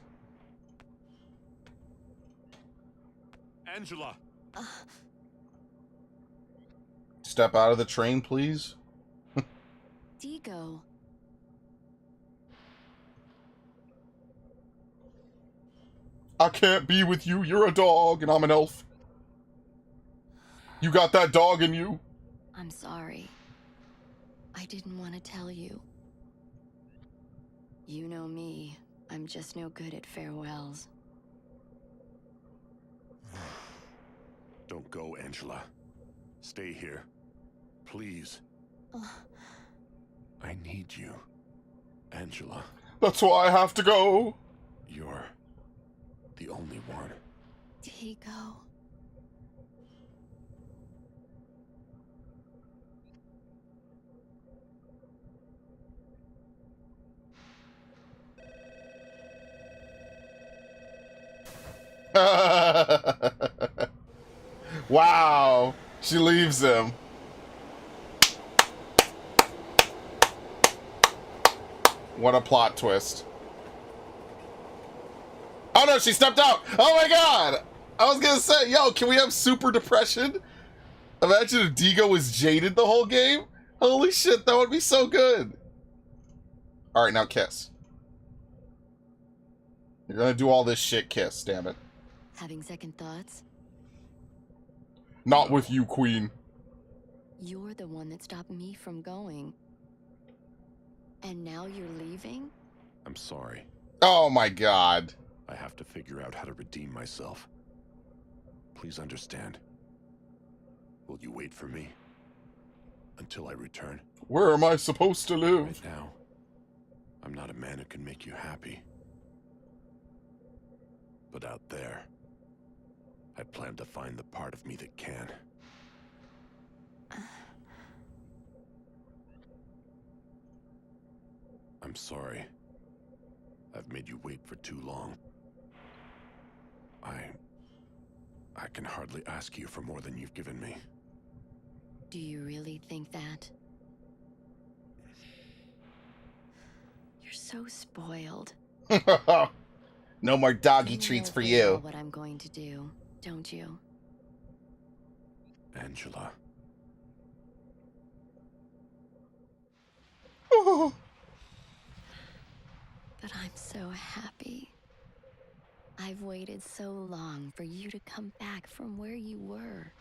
Angela! Step out of the train, please. Digo. I can't be with you. You're a dog, and I'm an elf. You got that dog in you. I'm sorry. I didn't want to tell you. You know me. I'm just no good at farewells. Don't go, Angela. Stay here. Please. I need you, Angela. That's why I have to go. You're the only one. Digo. Wow. She leaves him. What a plot twist. Oh no, she stepped out. Oh my god. I was gonna say, yo, can we have super depression? Imagine if Digo was jaded the whole game. Holy shit, that would be so good. All right, now kiss. You're gonna do all this shit, kiss, damn it. Having second thoughts? Not with you, Queen. You're the one that stopped me from going. And now you're leaving? I'm sorry. Oh my god. I have to figure out how to redeem myself. Please understand. Will you wait for me? Until I return? Where am I supposed to live? Right now, I'm not a man who can make you happy. But out there, I plan to find the part of me that can. I'm sorry. I've made you wait for too long. I can hardly ask you for more than you've given me. Do you really think that? You're so spoiled. No more doggy You treats know for very well you. what I'm going to do, don't you? Angela. But I'm so happy. I've waited so long for you to come back from where you were.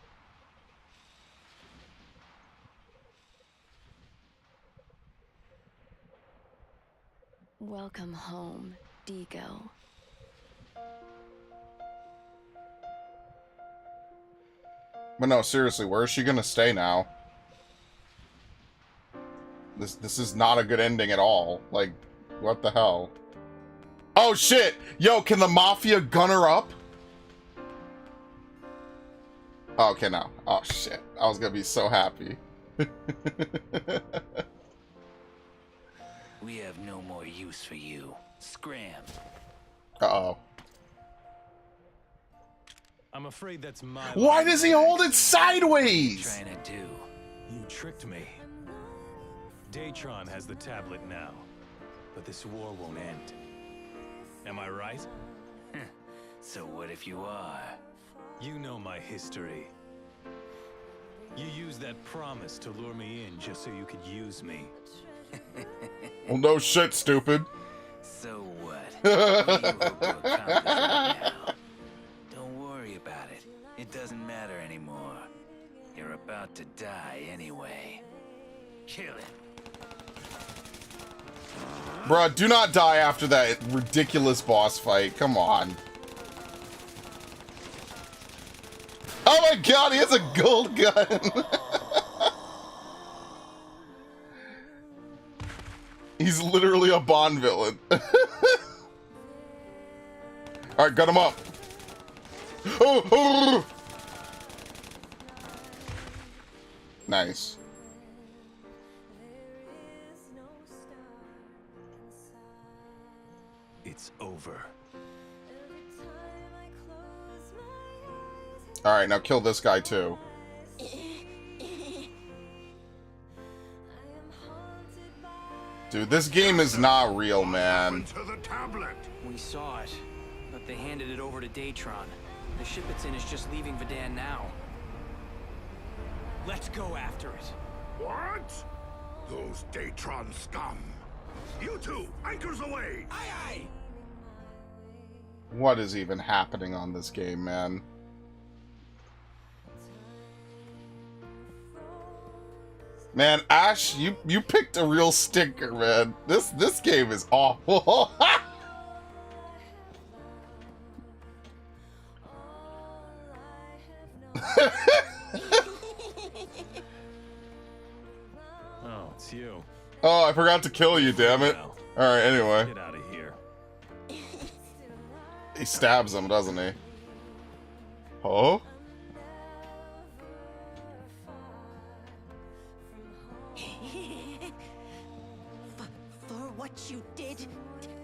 Welcome home, Digo. But no, seriously, where is she gonna stay now? This is not a good ending at all. Like, what the hell? Oh shit! Yo, can the Mafia gun her up? Oh, okay, no. Oh shit. I was gonna be so happy. We have no more use for you. Scram. Uh-oh. I'm afraid that's my... Why does he hold it sideways? Trying to do. You tricked me. Datron has the tablet now, but this war won't end. Am I right? So what if you are? You know my history. You used that promise to lure me in just so you could use me. Well, no shit, stupid. So what? What do you hope to accomplish right now? Don't worry about it. It doesn't matter anymore. You're about to die anyway. Kill him. Bruh, do not die after that ridiculous boss fight. Come on. Oh my god, he has a gold gun. He's literally a Bond villain. Alright, got him up. Oh. Nice. It's over. Alright, now kill this guy too. Dude, this game is not real, man. To the tablet. We saw it, but they handed it over to Datron. The ship it's in is just leaving Vidan now. Let's go after it. What? Those Datron scum. You two, anchors away. Aye, aye. What is even happening on this game, man? Man, Ash, you picked a real stinker, man. This game is awful. Oh, it's you. Oh, I forgot to kill you, damn it. Well, Alright, anyway. get out of here. He stabs him, doesn't he? Oh? For what you did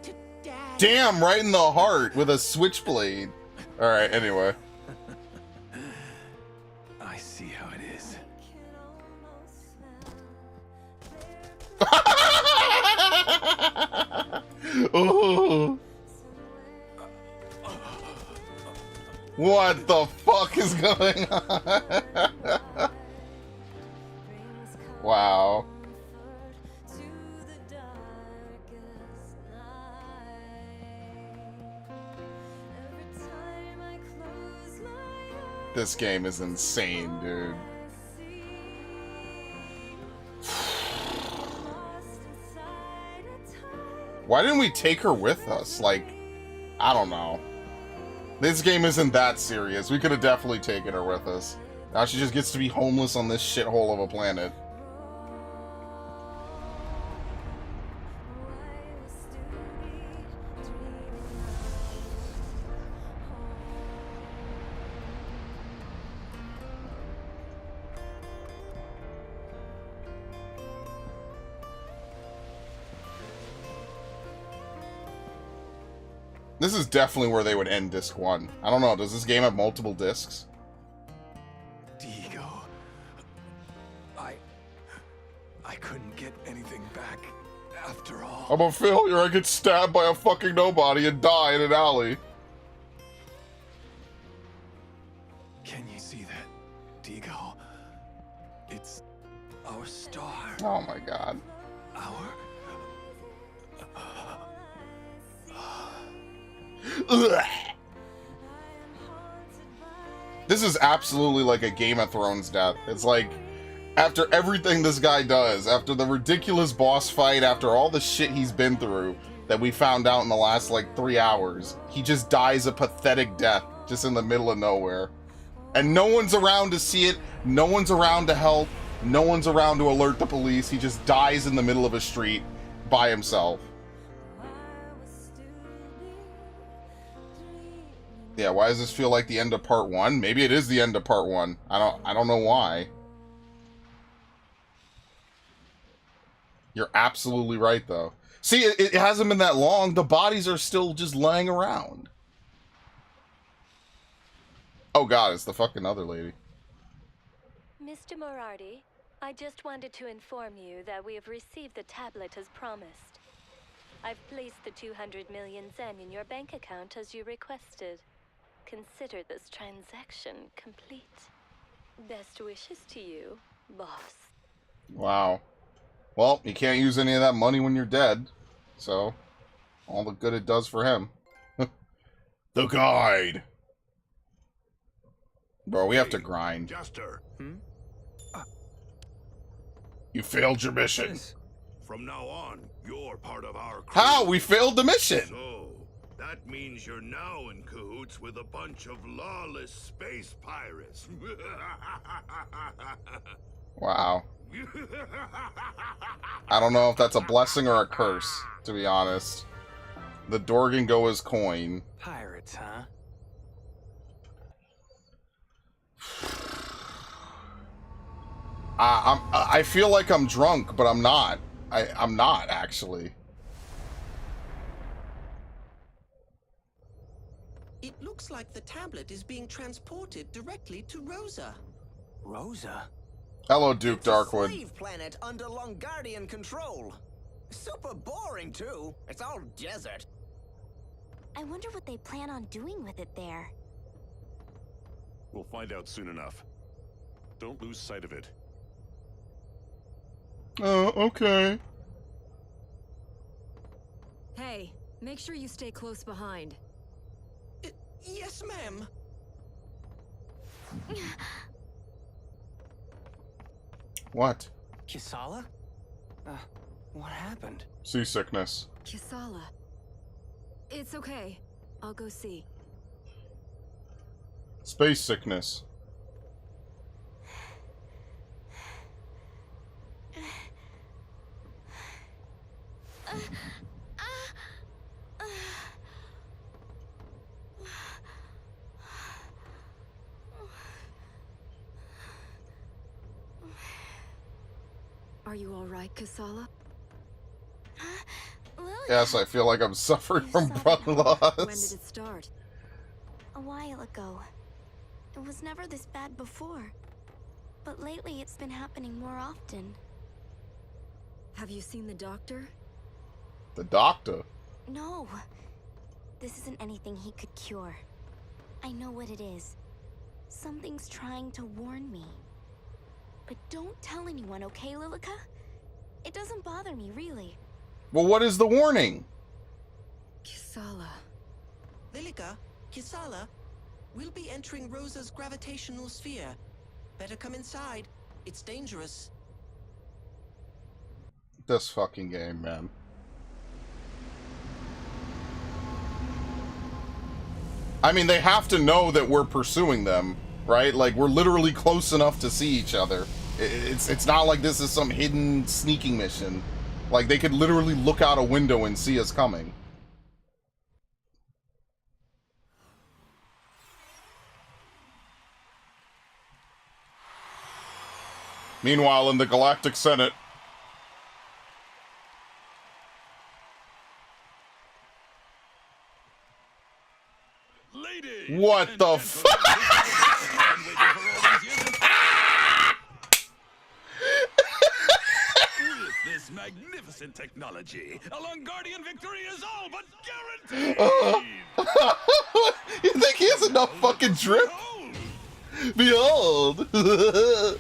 to Dad. Damn, right in the heart with a switchblade. Alright, anyway. I see how it is. Oh. What the fuck is going on? Wow. This game is insane, dude. Why didn't we take her with us? Like, I don't know. This game isn't that serious. We could have definitely taken her with us. Now she just gets to be homeless on this shithole of a planet. This is definitely where they would end disc 1. I don't know, does this game have multiple discs? Diego. I couldn't get anything back after all. I'm a failure, I get stabbed by a fucking nobody and die in an alley. Can you see that, Diego? It's our star. Oh my god. Our... Ugh. This is absolutely like a Game of Thrones death. It's like, after everything this guy does, after the ridiculous boss fight, after all the shit he's been through that we found out in the last like 3 hours, he just dies a pathetic death just in the middle of nowhere. And no one's around to see it, no one's around to help, no one's around to alert the police. He just dies in the middle of a street by himself. Yeah, why does this feel like the end of part 1? Maybe it is the end of part 1. I don't know why. You're absolutely right, though. See, it hasn't been that long. The bodies are still just laying around. Oh god, it's the fucking other lady. Mr. Morarty, I just wanted to inform you that we have received the tablet as promised. I've placed the 200 million Zen in your bank account as you requested. Consider this transaction complete. Best wishes to you, boss. Wow. Well, you can't use any of that money when you're dead. So, all the good it does for him. The guide! Bro, we have to grind. Jester, You failed your mission. Yes. from now on, you're part of our crew. How? We failed the mission! So, that means you're now in cahoots with a bunch of lawless space pirates. Wow. I don't know if that's a blessing or a curse, to be honest. The Dorgan go as coin. Pirates, huh? I feel like I'm drunk, but I'm not. I'm not, actually. It looks like the tablet is being transported directly to Rosa. Rosa? Hello, Duke It's a Darkwood. slave planet under Longardian control. Super boring, too. It's all desert. I wonder what they plan on doing with it there. We'll find out soon enough. Don't lose sight of it. Oh, okay. Hey, make sure you stay close behind. Yes, ma'am. What? Kisala? What happened? Seasickness. Kisala. It's okay. I'll go see. Space sickness. Are you alright, Kisala? Lily, Yes, I feel like I'm suffering You from son of blood a- loss. When did it start? a while ago. It was never this bad before. But lately it's been happening more often. Have you seen the doctor? The doctor. No. This isn't anything he could cure. I know what it is. Something's trying to warn me. But don't tell anyone, okay, Lilica? It doesn't bother me, really. Well, what is the warning? Kisala. Lilica, Kisala, we'll be entering Rosa's gravitational sphere. Better come inside. It's dangerous. This fucking game, man. I mean, they have to know that we're pursuing them, right? Like, we're literally close enough to see each other. It's not like this is some hidden sneaking mission. Like, they could literally look out a window and see us coming. Meanwhile, in the Galactic Senate... Ladies What and the gentlemen, with this magnificent technology, a Longardian victory is all but guaranteed! You think he has enough fucking drip? Behold! A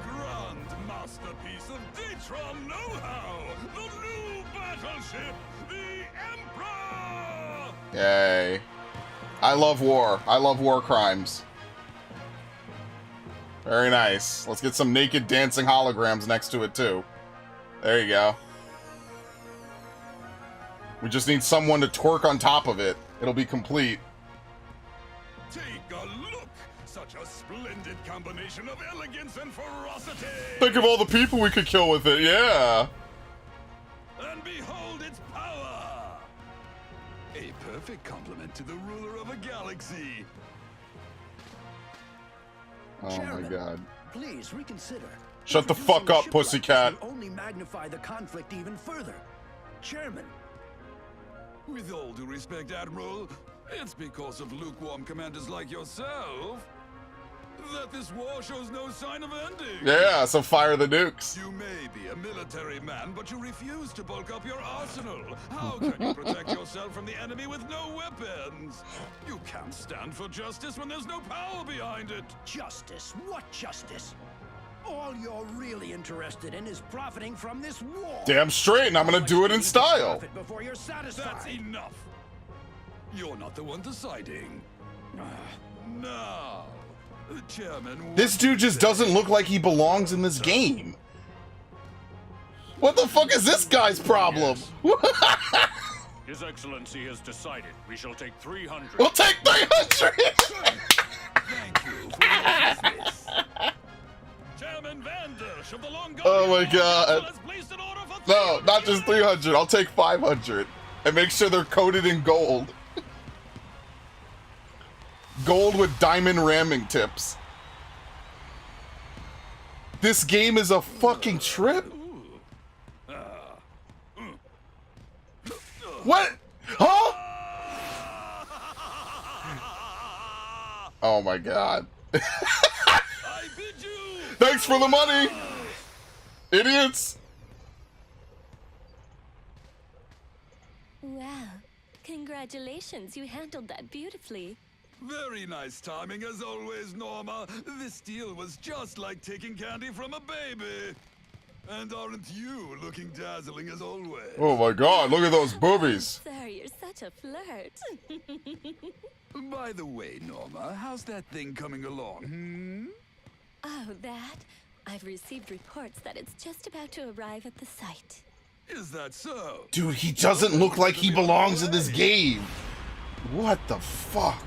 grand masterpiece of Datron know-how! The new battleship, the Emperor! Yay. I love war. I love war crimes. Very nice. Let's get some naked dancing holograms next to it, too. There you go. We just need someone to twerk on top of it. It'll be complete. Take a look! Such a splendid combination of elegance and ferocity! Think of all the people we could kill with it, yeah! And behold its power! A perfect complement to the ruler of a galaxy. Oh my god. Please reconsider. Shut the fuck up, pussycat. Will only magnify the conflict even further. Chairman. With all due respect, Admiral, it's because of lukewarm commanders like yourself that this war shows no sign of ending. Yeah, so fire the nukes. You may be a military man, but you refuse to bulk up your arsenal. How can you protect yourself from the enemy with no weapons? You can't stand for justice when there's no power behind it. Justice? What justice? All you're really interested in is profiting from this war. Damn straight, and I'm gonna do it in style. Before you're satisfied. That's enough. You're not the one deciding. Now, Chairman. This dude just doesn't look like he belongs in this game. What the fuck is this guy's problem? His Excellency has decided we shall take 300. We'll take 300! Thank you for your business. Chairman Vandish of the Longardian Oh my god. has placed an order for No, not just 300. I'll take 500. And make sure they're coated in gold. Gold with diamond ramming tips. This game is a fucking trip. What? Huh? Oh my god. Thanks for the money, idiots. Wow. Congratulations, you handled that beautifully. Very nice timing as always, Norma. This deal was just like taking candy from a baby. And aren't you looking dazzling as always? Oh my god, look at those boobies. Sir, you're such a flirt. By the way, Norma, how's that thing coming along? Oh, that? I've received reports that it's just about to arrive at the site. Is that so? Dude, he doesn't look like he belongs in this game. What the fuck?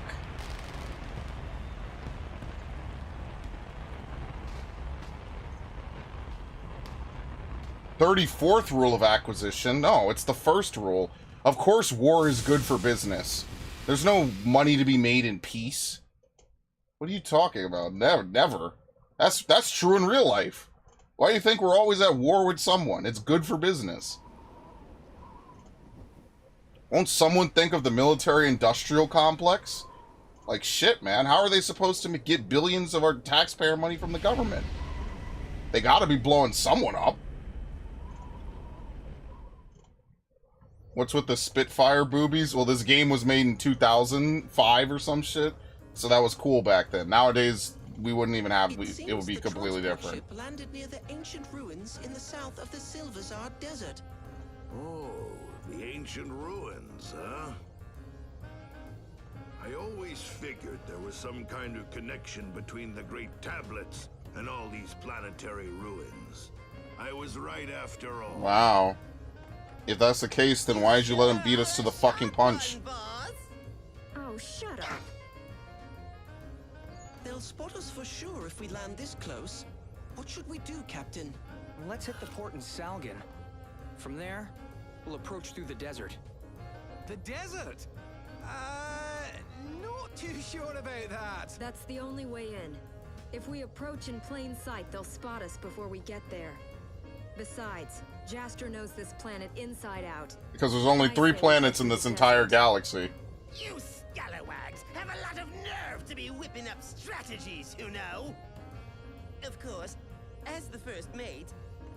"34th rule of acquisition." No, it's the first rule. Of course war is good for business. There's no money to be made in peace. What are you talking about? Never. That's true in real life. Why do you think we're always at war with someone? It's good for business. Won't someone think of the military-industrial complex? Like, shit, man. How are they supposed to get billions of our taxpayer money from the government? They gotta be blowing someone up. What's with the Spitfire boobies? Well, this game was made in 2005 or some shit. So that was cool back then. Nowadays, we wouldn't even have. It would be the completely transport different. ship landed near the ancient ruins in the south of the Silverzard Desert. Oh, the ancient ruins, huh? I always figured there was some kind of connection between the Great Tablets and all these planetary ruins. I was right after all. Wow. If that's the case, then why did you let him beat us to the fucking punch? Oh, shut up. They'll spot us for sure if we land this close. What should we do, Captain? Let's hit the port in Salgan. From there, we'll approach through the desert. The desert? Not too sure about that. That's the only way in. If we approach in plain sight, they'll spot us before we get there. Besides, Jastor knows this planet inside out. Because there's only 3 planets in this entire galaxy. You scalawags have a lot of nerve to be whipping up strategies, you know. Of course, as the first mate,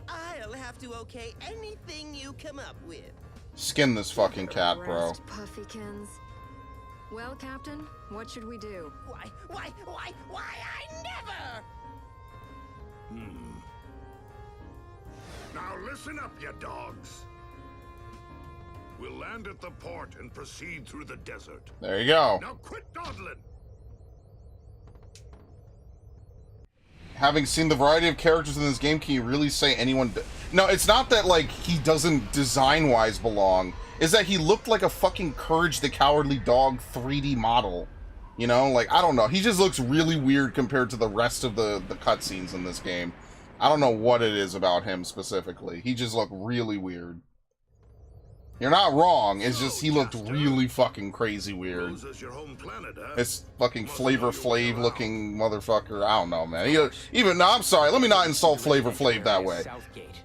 I'll have to okay anything you come up with. Skin this fucking cat, bro. Rest, Puffykins. Well, Captain, what should we do? Why, I never! Now listen up, you dogs. We'll land at the port and proceed through the desert. There you go. Now quit dawdling. Having seen the variety of characters in this game, can you really say anyone... No, it's not that, like, he doesn't design-wise belong. It's that he looked like a fucking Courage the Cowardly Dog 3D model. You know? Like, I don't know. He just looks really weird compared to the rest of the cutscenes in this game. I don't know what it is about him specifically. He just looked really weird. You're not wrong. It's just he looked really fucking crazy weird. Your home planet, huh? It's fucking Flavor Flav looking motherfucker. I don't know, man. Even no, I'm sorry. Let me not insult Flavor Flav that way.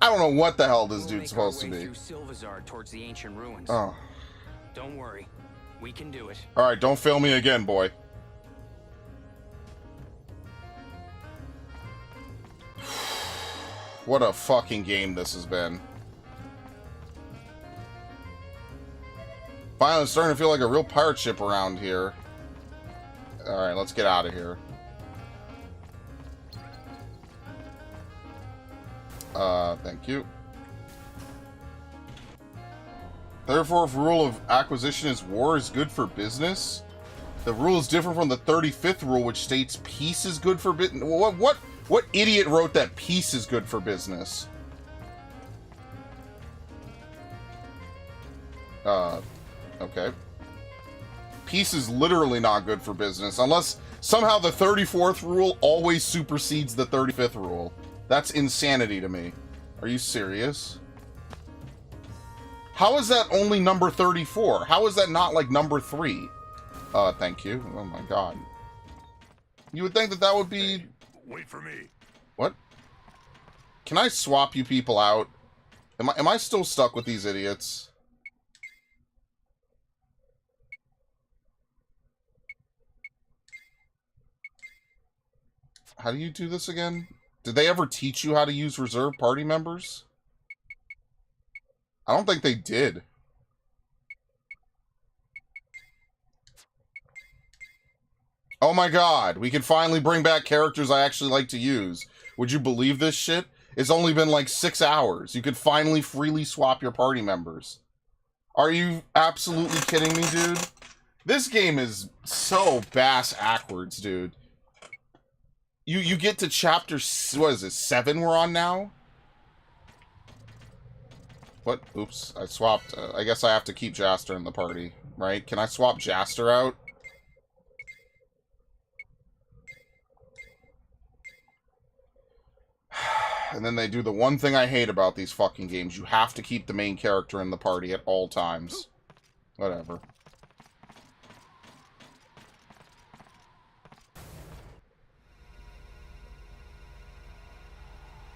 I don't know what the hell this dude's supposed to be. Silverzard towards the ancient ruins. Oh. Don't worry, we can do it. All right, don't fail me again, boy. What a fucking game this has been. Finally, it's starting to feel like a real pirate ship around here. Alright, let's get out of here. Thank you. Therefore, if rule of acquisition is war is good for business, the rule is different from the 35th rule, which states peace is good for business. What idiot wrote that peace is good for business? Okay. Peace is literally not good for business, unless somehow the 34th rule always supersedes the 35th rule. That's insanity to me. Are you serious? How is that only number 34? How is that not like number 3? Thank you. Oh my god. You would think that that would be... Hey, wait for me. What? Can I swap you people out? Am I still stuck with these idiots? How do you do this again? Did they ever teach you how to use reserve party members? I don't think they did. Oh my god, we can finally bring back characters I actually like to use. Would you believe this shit? It's only been like 6 hours. You could finally freely swap your party members. Are you absolutely kidding me, dude? This game is so bass-ackwards, dude. You get to chapter, what is it, 7 we're on now? What? Oops, I swapped. I guess I have to keep Jastor in the party, right? Can I swap Jastor out? And then they do the one thing I hate about these fucking games. You have to keep the main character in the party at all times. Whatever.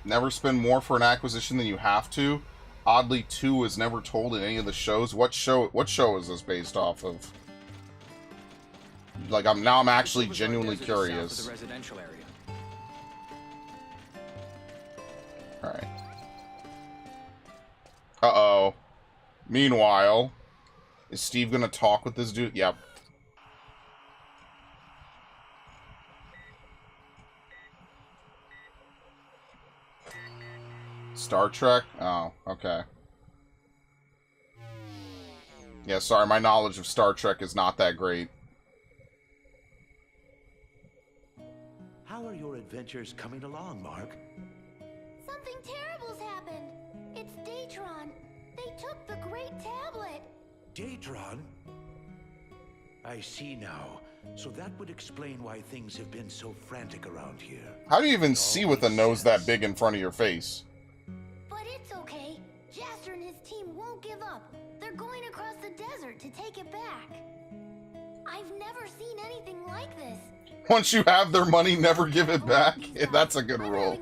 Never spend more for an acquisition than you have to. Oddly, 2 is never told in any of the shows. What show is this based off of? Like, I'm actually genuinely curious. Alright. Uh-oh. Meanwhile, is Steve gonna talk with this dude? Yep. Star Trek? Oh, okay. Yeah, sorry, my knowledge of Star Trek is not that great. How are your adventures coming along, Mark? Something terrible's happened. It's Datron. They took the Great Tablet. Datron? I see now. So that would explain why things have been so frantic around here. How do you even see with a nose that big in front of your face? But it's okay. Jaster and his team won't give up. They're going across the desert to take it back. I've never seen anything like this. Once you have their money, never give it back. That's a good rule.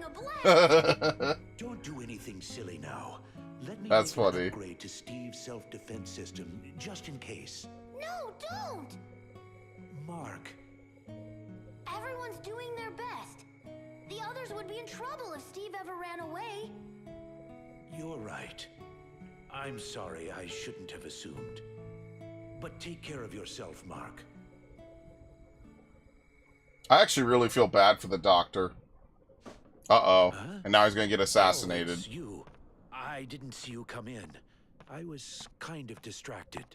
Don't do anything silly now. Let me That's make an funny. upgrade to Steve's self-defense system, just in case. No, don't! Mark, Everyone's doing their best. The others would be in trouble if Steve ever ran away. you're right. I'm sorry, I shouldn't have assumed. But take care of yourself, Mark. I actually really feel bad for the doctor. Uh-oh. And now he's gonna get assassinated. Oh, it's you. I didn't see you come in. I was kind of distracted.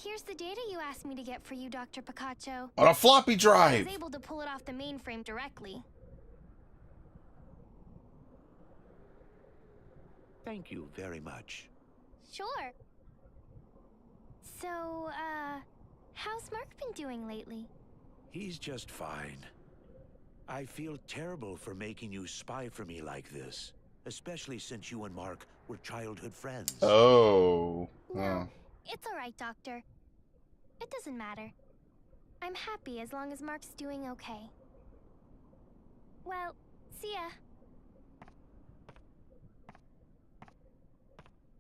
Here's the data you asked me to get for you, Dr. Picacho. On a floppy drive! I was able to pull it off the mainframe directly. Thank you very much. Sure. So, how's Mark been doing lately? He's just fine. I feel terrible for making you spy for me like this, especially since you and Mark were childhood friends. Oh. No, it's all right, Doctor. It doesn't matter. I'm happy as long as Mark's doing okay. Well, see ya.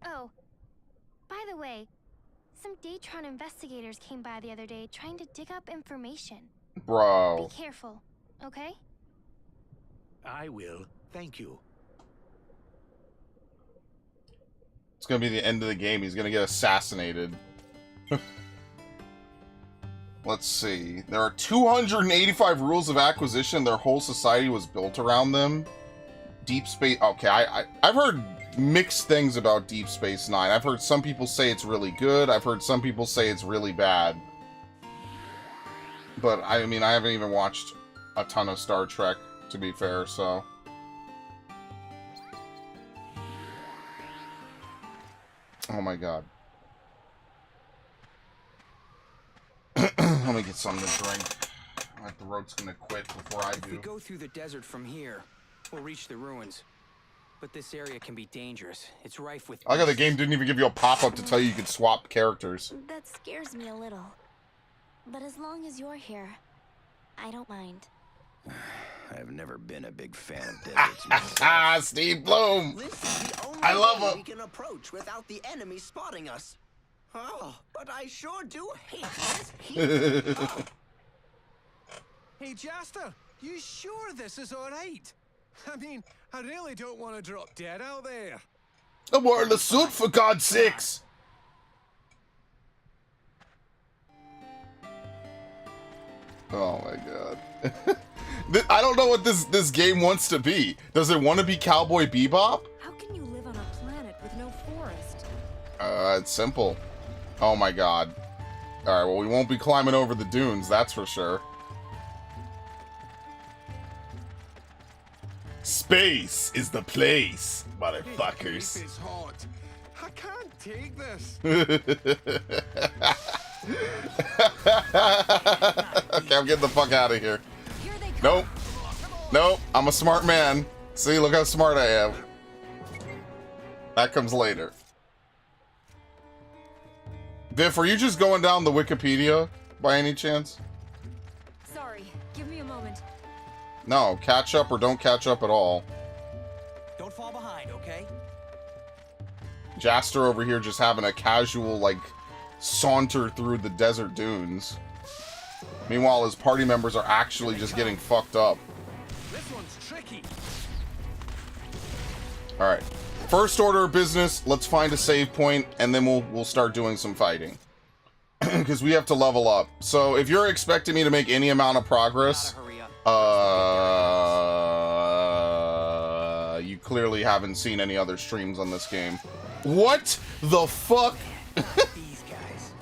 Oh, by the way, some Datron investigators came by the other day trying to dig up information. Bro. Be careful, okay? I will. Thank you. It's gonna be the end of the game. He's gonna get assassinated. Let's see. There are 285 rules of acquisition. Their whole society was built around them. Deep Space... Okay, I've heard mixed things about Deep Space Nine. I've heard some people say it's really good. I've heard some people say it's really bad. But, I mean, I haven't even watched a ton of Star Trek, to be fair, so... Oh my god. Let me get something to drink. My throat's gonna quit before I If we do. go through the desert from here, we'll reach the ruins. But this area can be dangerous. It's rife with... I got the game didn't even give you a pop-up to tell you you could swap characters. That scares me a little. But as long as you're here, I don't mind. I've never been a big fan of deserts myself. Ah, Steve Bloom! This is the only I love way him. we can approach without the enemy spotting us. Oh, but I sure do hate this heat. Oh. Hey, Jaster, you sure this is all right? I mean, I really don't want to drop dead out there. I'm wearing a suit, for God's sakes! Oh my god. I don't know what this game wants to be. Does it want to be Cowboy Bebop? How can you live on a planet with no forest? It's simple. Oh my god. Alright, well we won't be climbing over the dunes, that's for sure. Space is the place, motherfuckers. It's hot. I can't take this. Okay, I'm getting the fuck out of here. Nope. Nope, I'm a smart man. See, look how smart I am. That comes later. Biff, are you just going down the Wikipedia by any chance? Sorry, give me a moment. No, catch up or don't catch up at all. Don't fall behind, okay? Jaster over here just having a casual, like, saunter through the desert dunes. Meanwhile, his party members are actually just getting fucked up. This one's tricky. Alright. First order of business, let's find a save point, and then we'll start doing some fighting. Because we have to level up. So, if you're expecting me to make any amount of progress, clearly haven't seen any other streams on this game. What the fuck? These guys.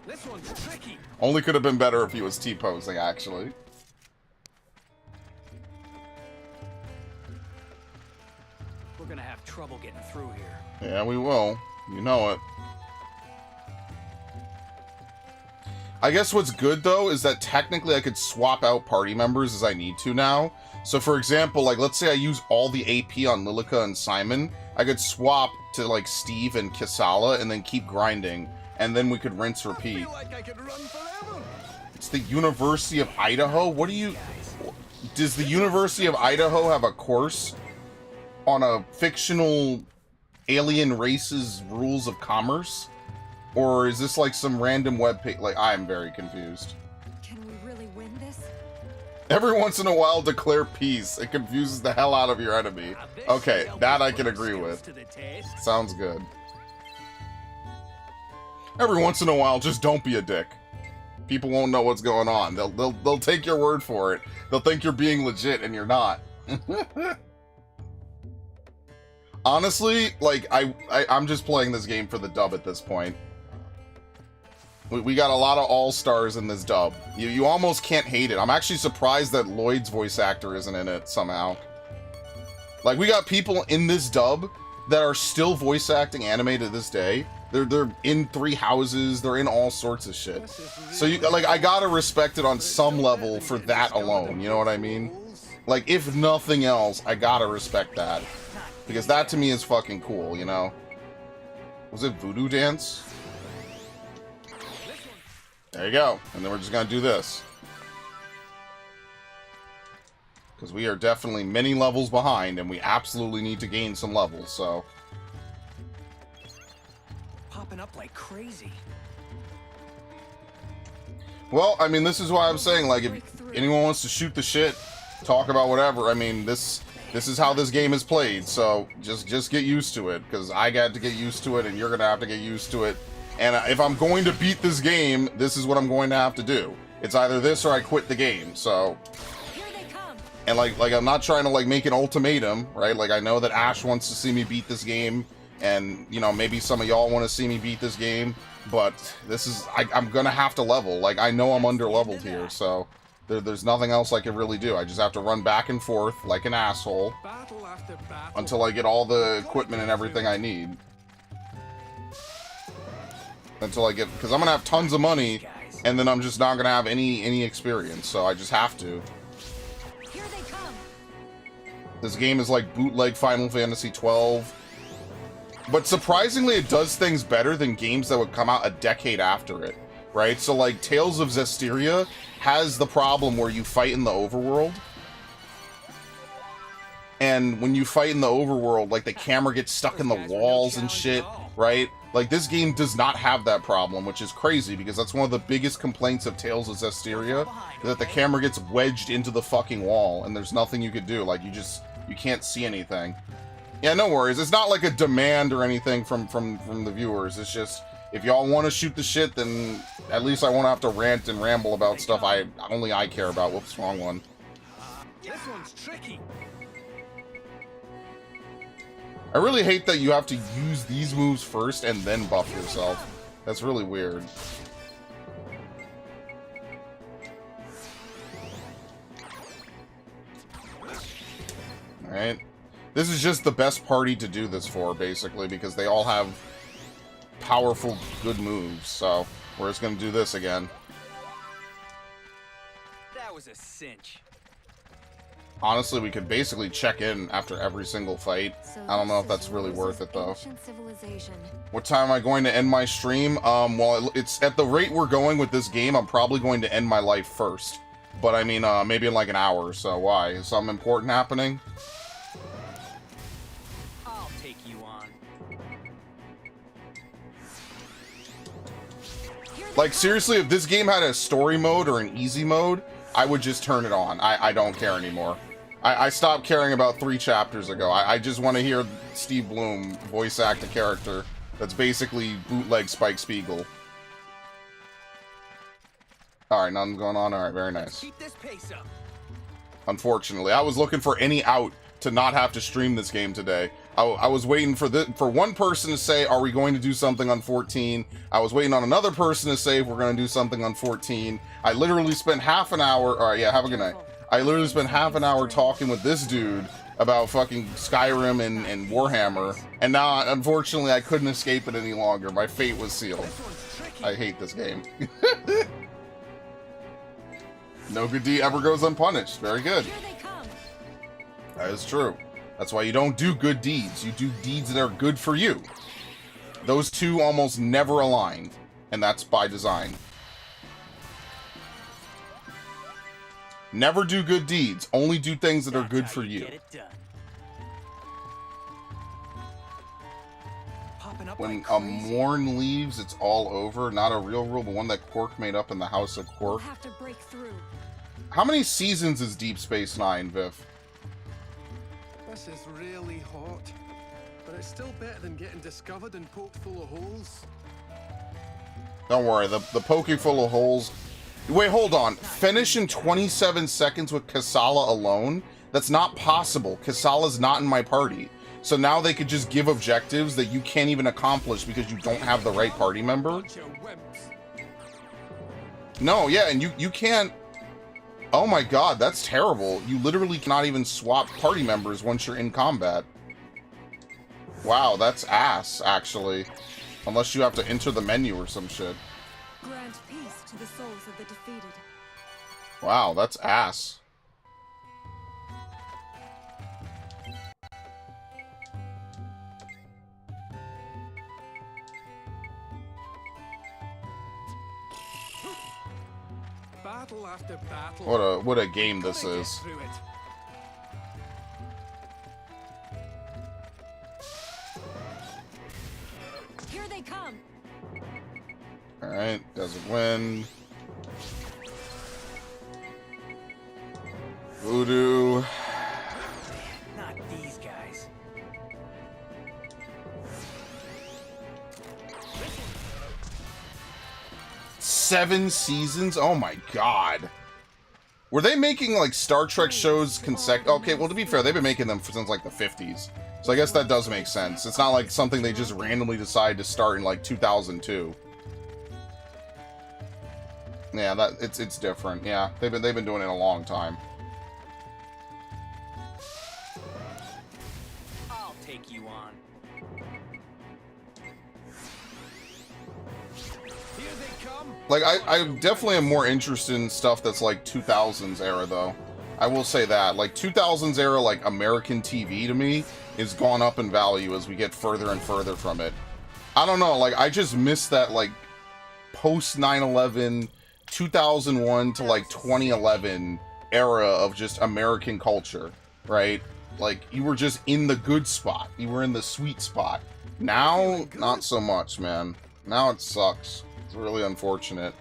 This one's tricky. Only could have been better if he was T-posing, actually. We're gonna have trouble getting through here. Yeah, we will. You know it. I guess what's good, though, is that technically I could swap out party members as I need to now. So, for example, like, let's say I use all the AP on Lilica and Simon. I could swap to, like, Steve and Kisala and then keep grinding. And then we could rinse, repeat. I feel like I could run forever. It's the University of Idaho? What do you... Does the University of Idaho have a course on a fictional alien race's rules of commerce? Or is this like some random webpage? Like, I'm very confused. Can we really win this? Every once in a while, declare peace. It confuses the hell out of your enemy. Okay, that I can agree with. Sounds good. Every once in a while, just don't be a dick. People won't know what's going on. They'll take your word for it. They'll think you're being legit, and you're not. Honestly, like, I'm just playing this game for the dub at this point. We got a lot of all-stars in this dub. You almost can't hate it. I'm actually surprised that Lloyd's voice actor isn't in it somehow. Like, we got people in this dub that are still voice acting anime to this day. They're in 3 houses. They're in all sorts of shit. So, I gotta respect it on some level for that alone. You know what I mean? Like, if nothing else, I gotta respect that. Because that, to me, is fucking cool, you know? Was it Voodoo Dance? There you go. And then we're just gonna do this. Because we are definitely many levels behind, and we absolutely need to gain some levels, so... Popping up like crazy. Well, I mean, this is why I'm saying, like, if anyone wants to shoot the shit, talk about whatever, I mean, this is how this game is played, so just get used to it, because I got to get used to it, and you're gonna have to get used to it. And if I'm going to beat this game, this is what I'm going to have to do. It's either this or I quit the game, so... And, like I'm not trying to, like, make an ultimatum, right? Like, I know that Ash wants to see me beat this game, and, you know, maybe some of y'all want to see me beat this game, but this is... I'm gonna have to level. Like, I know I'm under-leveled here, so... There's nothing else I can really do. I just have to run back and forth like an asshole until I get all the equipment and everything I need. Until I get... Because I'm going to have tons of money, and then I'm just not going to have any experience, so I just have to. Here they come. This game is like bootleg Final Fantasy XII. But surprisingly, it does things better than games that would come out a decade after it, right? So, like, Tales of Zestiria has the problem where you fight in the overworld. And when you fight in the overworld, like, the camera gets stuck in the walls and shit, right? Like, this game does not have that problem, which is crazy, because that's one of the biggest complaints of Tales of Zestiria, is that the camera gets wedged into the fucking wall, and there's nothing you could do. Like, you can't see anything. Yeah, no worries. It's not like a demand or anything from the viewers. It's just, if y'all want to shoot the shit, then at least I won't have to rant and ramble about stuff only I care about. Whoops, wrong one. This one's tricky. I really hate that you have to use these moves first and then buff yourself. That's really weird. Alright. This is just the best party to do this for, basically, because they all have powerful, good moves. So, we're just gonna do this again. That was a cinch. Honestly, we could basically check in after every single fight. I don't know if that's really worth it, though. What time am I going to end my stream? Well, it's at the rate we're going with this game, I'm probably going to end my life first. But, I mean, maybe in like an hour or so. Why? Is something important happening? I'll take you on. Like, seriously, if this game had a story mode or an easy mode, I would just turn it on. I don't care anymore. I stopped caring about 3 chapters ago. I just want to hear Steve Bloom voice act a character that's basically bootleg Spike Spiegel. Alright, nothing's going on. Alright, very nice. Keep this pace up. Unfortunately. I was looking for any out to not have to stream this game today. I was waiting for one person to say, are we going to do something on 14? I was waiting on another person to say if we're going to do something on 14. I literally spent half an hour, all right, yeah, have a good night. I literally spent half an hour talking with this dude about fucking Skyrim and Warhammer, and now, unfortunately, I couldn't escape it any longer. My fate was sealed. I hate this game. No good deed ever goes unpunished. Very good. That is true. That's why you don't do good deeds. You do deeds that are good for you. Those two almost never align, and that's by design. Never do good deeds. Only do things that are good for you. When a Morn leaves, it's all over. Not a real rule, but one that Quark made up in the House of Quark. How many seasons is Deep Space Nine, Viv? This is really hot, but it's still better than getting discovered and poked full of holes. Don't worry, the poking full of holes... Wait, hold on. Finish in 27 seconds with Kasala alone? That's not possible. Kasala's not in my party. So now they could just give objectives that you can't even accomplish because you don't have the right party member? No, yeah, and you can't... Oh my god, that's terrible. You literally cannot even swap party members once you're in combat. Wow, that's ass, actually. Unless you have to enter the menu or some shit. Grant peace to the souls of the defeated. Wow, that's ass. Battle after battle. What a game this is. Here they come. Alright, doesn't win. Voodoo. Not these guys. 7 seasons? Oh my god. Were they making like Star Trek shows Okay, well to be fair, they've been making them since like the 50s. So I guess that does make sense. It's not like something they just randomly decide to start in like 2002. Yeah, it's different. Yeah, they've been doing it a long time. I'll take you on. Like, I definitely am more interested in stuff that's like 2000s era, though. I will say that. Like, 2000s era, like, American TV to me is gone up in value as we get further and further from it. I don't know, like, I just miss that, like, post 9/11, 2001 to, like, 2011 era of just American culture, right? Like, you were just in the good spot. You were in the sweet spot. Now, not so much, man. Now it sucks. It's really unfortunate.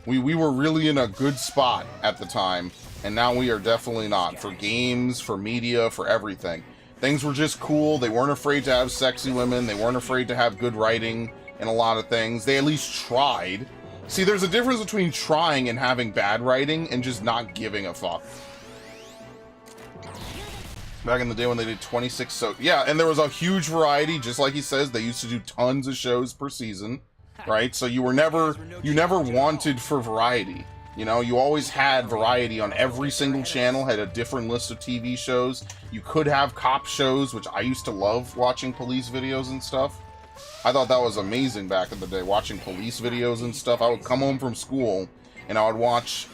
We were really in a good spot at the time, and now we are definitely not. For games, for media, for everything. Things were just cool. They weren't afraid to have sexy women. They weren't afraid to have good writing in a lot of things. They at least tried. See, there's a difference between trying and having bad writing and just not giving a fuck. Back in the day when they did 26, so yeah, and there was a huge variety, just like he says. They used to do tons of shows per season, right? So you never wanted for variety. You know, you always had variety on every single channel, had a different list of TV shows. You could have cop shows, which I used to love watching police videos and stuff. I thought that was amazing back in the day, watching police videos and stuff. I would come home from school and I would watch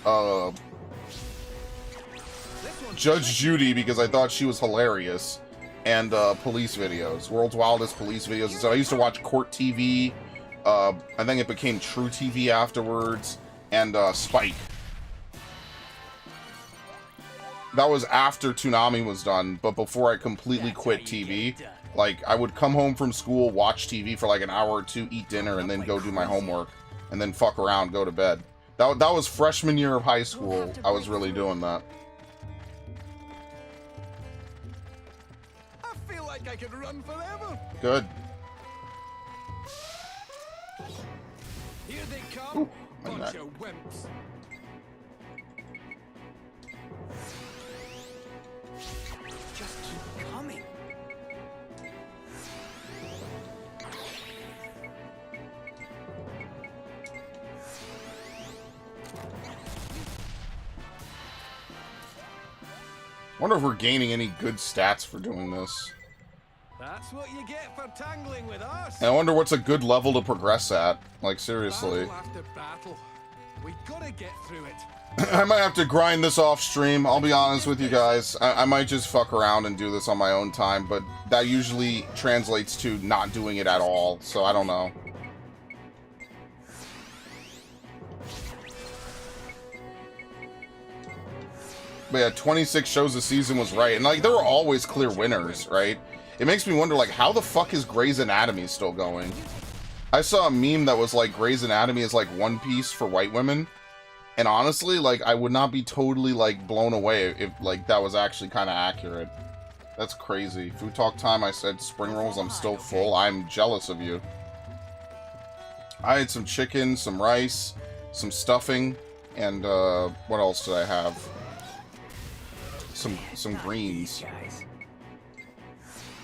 Judge Judy because I thought she was hilarious, and police videos, World's Wildest Police videos. So I used to watch Court TV. I think it became True TV afterwards, and Spike. That was after Toonami was done, but before I completely quit TV. Like, I would come home from school, watch TV for like an hour or two, eat dinner, and then go do my homework, and then fuck around, go to bed. That was freshman year of high school. I was really doing that. I could run forever. Good. Here they come. Bunch of wimps. Wonder if we're gaining any good stats for doing this. That's what you get for tangling with us. And I wonder what's a good level to progress at. Like, seriously. Battle after battle. We gotta get through it. I might have to grind this off stream. I'll be honest with you guys. I might just fuck around and do this on my own time, but that usually translates to not doing it at all, so I don't know. But yeah, 26 shows a season was right. And, like, there were always clear winners, right? It makes me wonder, like, how the fuck is Grey's Anatomy still going? I saw a meme that was like, Grey's Anatomy is like One Piece for white women. And honestly, like, I would not be totally, like, blown away if, like, that was actually kind of accurate. That's crazy. Food talk time, I said spring rolls, I'm still full. I'm jealous of you. I had some chicken, some rice, some stuffing, and, what else did I have? Some greens.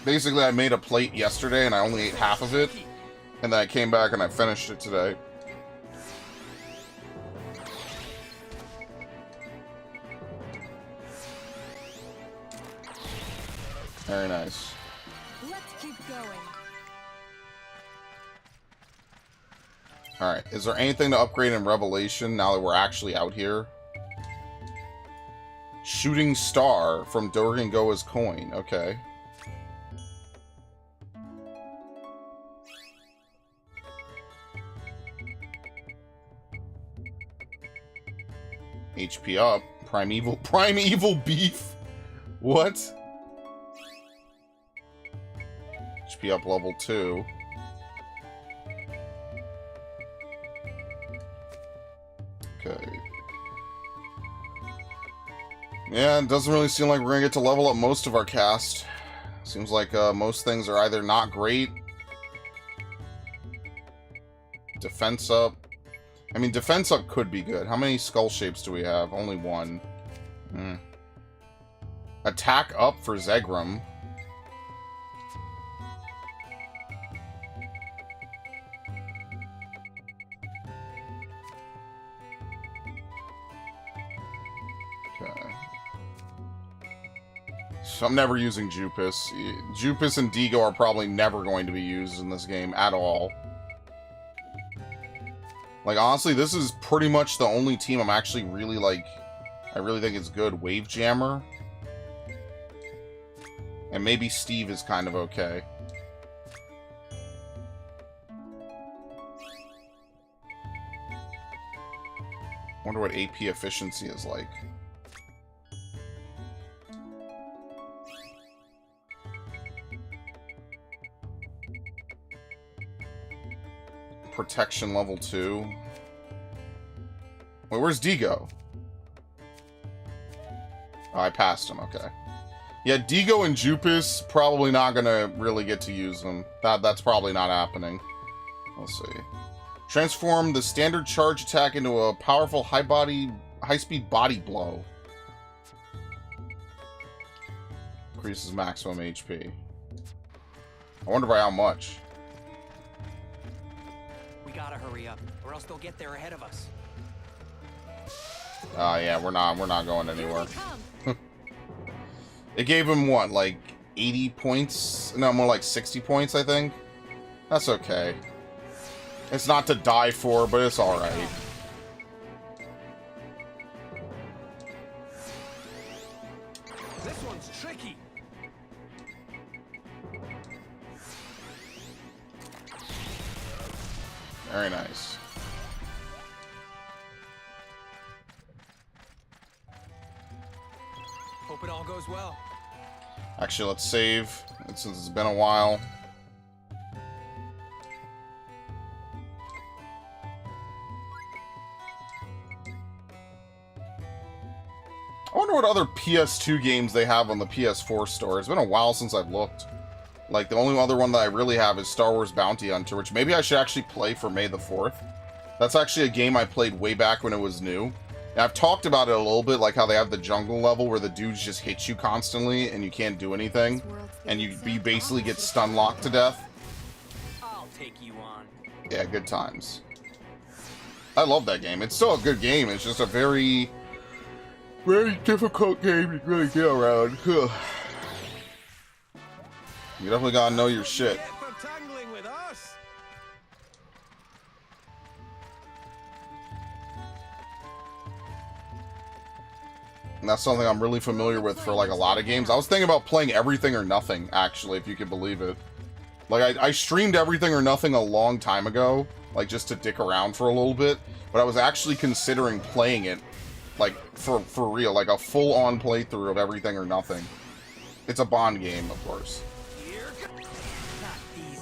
Basically, I made a plate yesterday, and I only ate half of it. And then I came back and I finished it today. Very nice. Let's keep going. Alright, is there anything to upgrade in Revelation now that we're actually out here? Shooting Star from Dorgangoa's coin. Okay. HP up. Primeval beef. What? HP up level 2. Okay. Yeah, it doesn't really seem like we're gonna get to level up most of our cast. Seems like most things are either not great. Defense up. I mean, defense up could be good. How many skull shapes do we have? Only one. Attack up for Zegrum. So I'm never using Jupus. Jupus and Digo are probably never going to be used in this game at all. Like, honestly, this is pretty much the only team I'm actually really, like, I really think it's good. Wave Jammer. And maybe Steve is kind of okay. Wonder what AP efficiency is like. Protection level 2. Wait, where's Digo? Oh, I passed him, okay. Yeah, Digo and Jupus, probably not gonna really get to use them. That's probably not happening. Let's see. Transform the standard charge attack into a powerful high-speed body blow. Increases maximum HP. I wonder by how much. We gotta hurry up, or else they'll get there ahead of us. Yeah, we're not going anywhere. It gave him what, like 80 points? No, more like 60 points, I think. That's okay. It's not to die for, but it's all right. This one's tricky. Very nice. Hope it all goes well. Actually, let's save, since it's been a while. I wonder what other PS2 games they have on the PS4 store. It's been a while since I've looked. Like, the only other one that I really have is Star Wars Bounty Hunter, which maybe I should actually play for May the 4th. That's actually a game I played way back when it was new. And I've talked about it a little bit, like how they have the jungle level where the dudes just hit you constantly and you can't do anything. And you basically get stun locked to death. I'll take you on. Yeah, good times. I love that game. It's still a good game. It's just a very... Very difficult game to really get around. You definitely gotta know your shit. For tangling with us. And that's something I'm really familiar with for like a lot of games. I was thinking about playing Everything or Nothing, actually, if you could believe it. Like, I streamed Everything or Nothing a long time ago, like, just to dick around for a little bit, but I was actually considering playing it, like, for real, like a full-on playthrough of Everything or Nothing. It's a Bond game, of course.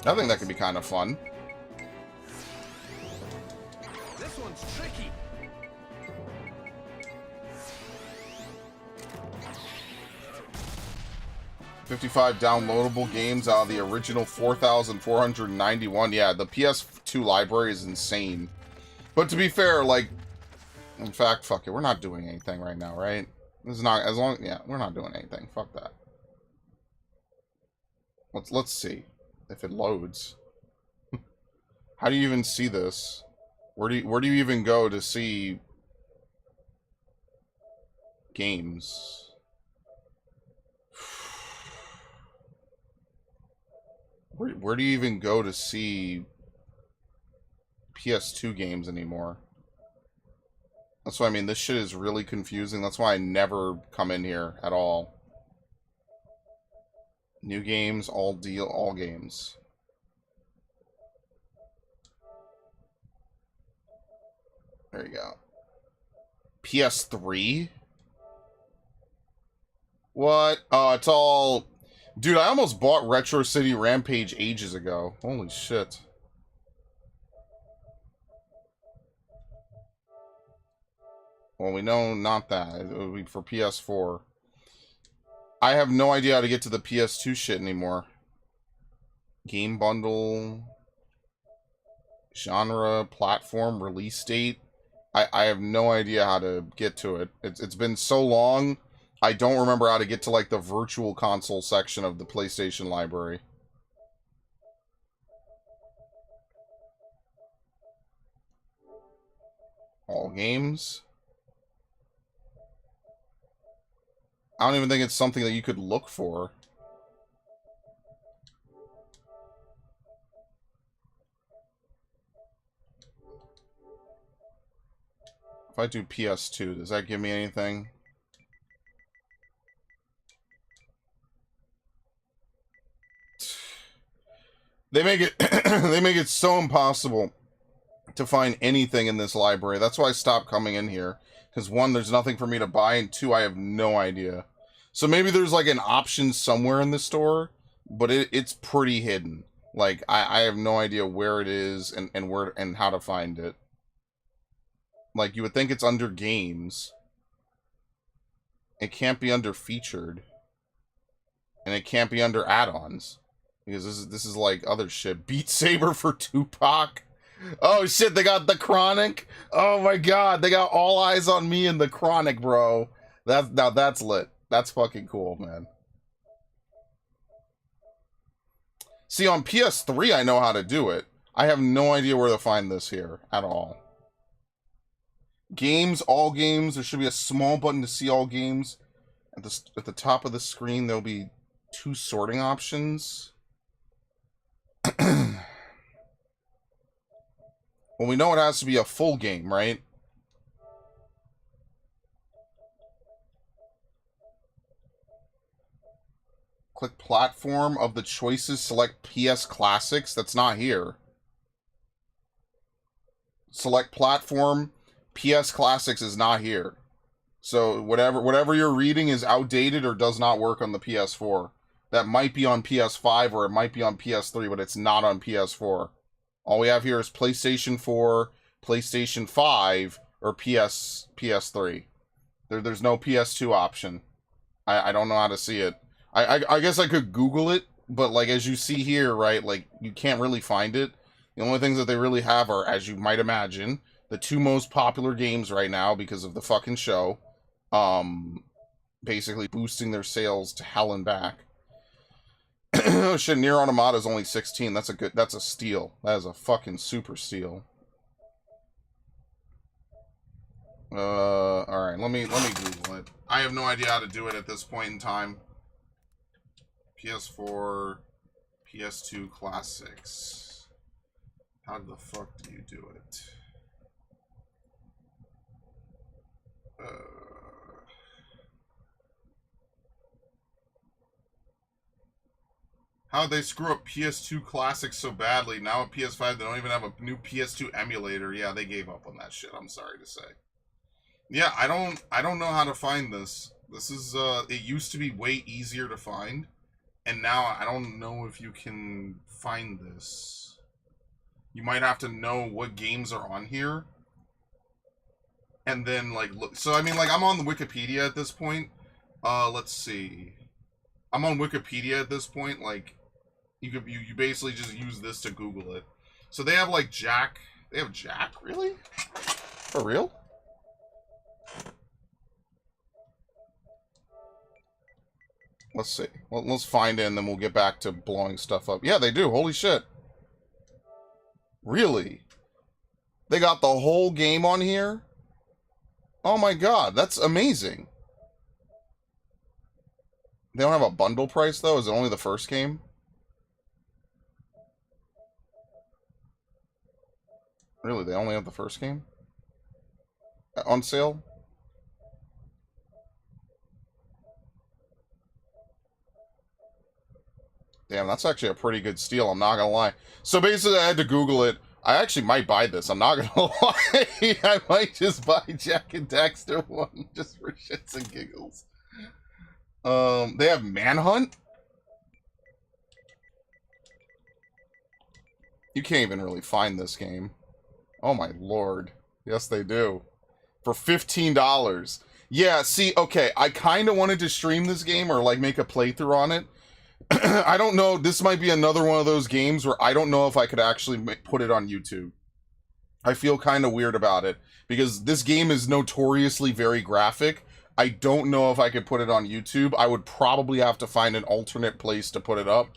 I think that could be kind of fun. This one's tricky. $55 downloadable games out of the original 4,491. Yeah, the PS2 library is insane. But to be fair, like, in fact, fuck it, we're not doing anything right now, right? This is not, as long, yeah, we're not doing anything. Fuck that. Let's see if it loads. How do you even see this? Where do you even go to see games? Where do you even go to see PS2 games anymore? That's what I mean. This shit is really confusing. That's why I never come in here at all. New games, all games. There you go. PS3? What? Oh, it's all... Dude, I almost bought Retro City Rampage ages ago. Holy shit. Well, we know not that. It would be for PS4. I have no idea how to get to the PS2 shit anymore. Game bundle. Genre, platform, release date. I have no idea how to get to it. It's been so long... I don't remember how to get to, like, the virtual console section of the PlayStation library. All games? I don't even think it's something that you could look for. If I do PS2, does that give me anything? They make it they make it so impossible to find anything in this library. That's why I stopped coming in here. Because one, there's nothing for me to buy, and two, I have no idea. So maybe there's like an option somewhere in the store, but it's pretty hidden. Like I have no idea where it is and where and how to find it. Like you would think it's under games. It can't be under featured. And it can't be under add-ons. Because this is like other shit. Beat Saber for Tupac. Oh shit, they got the Chronic. Oh my god, they got All Eyes on Me and the Chronic, bro. Now that's lit. That's fucking cool, man. See, on PS3 I know how to do it. I have no idea where to find this here at all. Games, all games. There should be a small button to see all games. At the top of the screen there'll be 2 sorting options. Well, we know it has to be a full game, right? Click platform of the choices, select PS Classics. That's not here. Select platform, PS Classics is not here. So whatever you're reading is outdated or does not work on the PS4. That might be on PS5 or it might be on PS3, but it's not on PS4. All we have here is PlayStation 4, PlayStation 5, or PS3. There's no PS2 option. I don't know how to see it. I guess I could Google it, but like as you see here, right, like you can't really find it. The only things that they really have are, as you might imagine, the 2 most popular games right now because of the fucking show. Basically boosting their sales to hell and back. Oh shit, Nier Automata is only 16. That's a steal. That is a fucking super steal. Alright, Let me Google it. I have no idea how to do it at this point in time. PS4, PS2 classics. How the fuck do you do it? How'd they screw up PS2 classics so badly? Now at PS5 they don't even have a new PS2 emulator. Yeah, they gave up on that shit, I'm sorry to say. Yeah, I don't know how to find this. This is it used to be way easier to find, and now I don't know if you can find this. You might have to know what games are on here. And then like look, so I mean like I'm on the Wikipedia at this point. Let's see. I'm on Wikipedia at this point, like you basically just use this to Google it. So they have like Jack. They have Jack, really? For real? Let's see. Well, let's find it and then we'll get back to blowing stuff up. Yeah, they do. Holy shit. Really? They got the whole game on here? Oh my god, that's amazing. They don't have a bundle price though? Is it only the first game? Really, they only have the first game? On sale? Damn, that's actually a pretty good steal, I'm not gonna lie. So basically I had to Google it. I actually might buy this, I'm not gonna lie. I might just buy Jak and Daxter 1 just for shits and giggles. They have Manhunt? You can't even really find this game. Oh my lord. Yes, they do. For $15. Yeah, see, okay, I kind of wanted to stream this game or, like, make a playthrough on it. I don't know, this might be another one of those games where I don't know if I could actually put it on YouTube. I feel kind of weird about it, because this game is notoriously very graphic. I don't know if I could put it on YouTube. I would probably have to find an alternate place to put it up,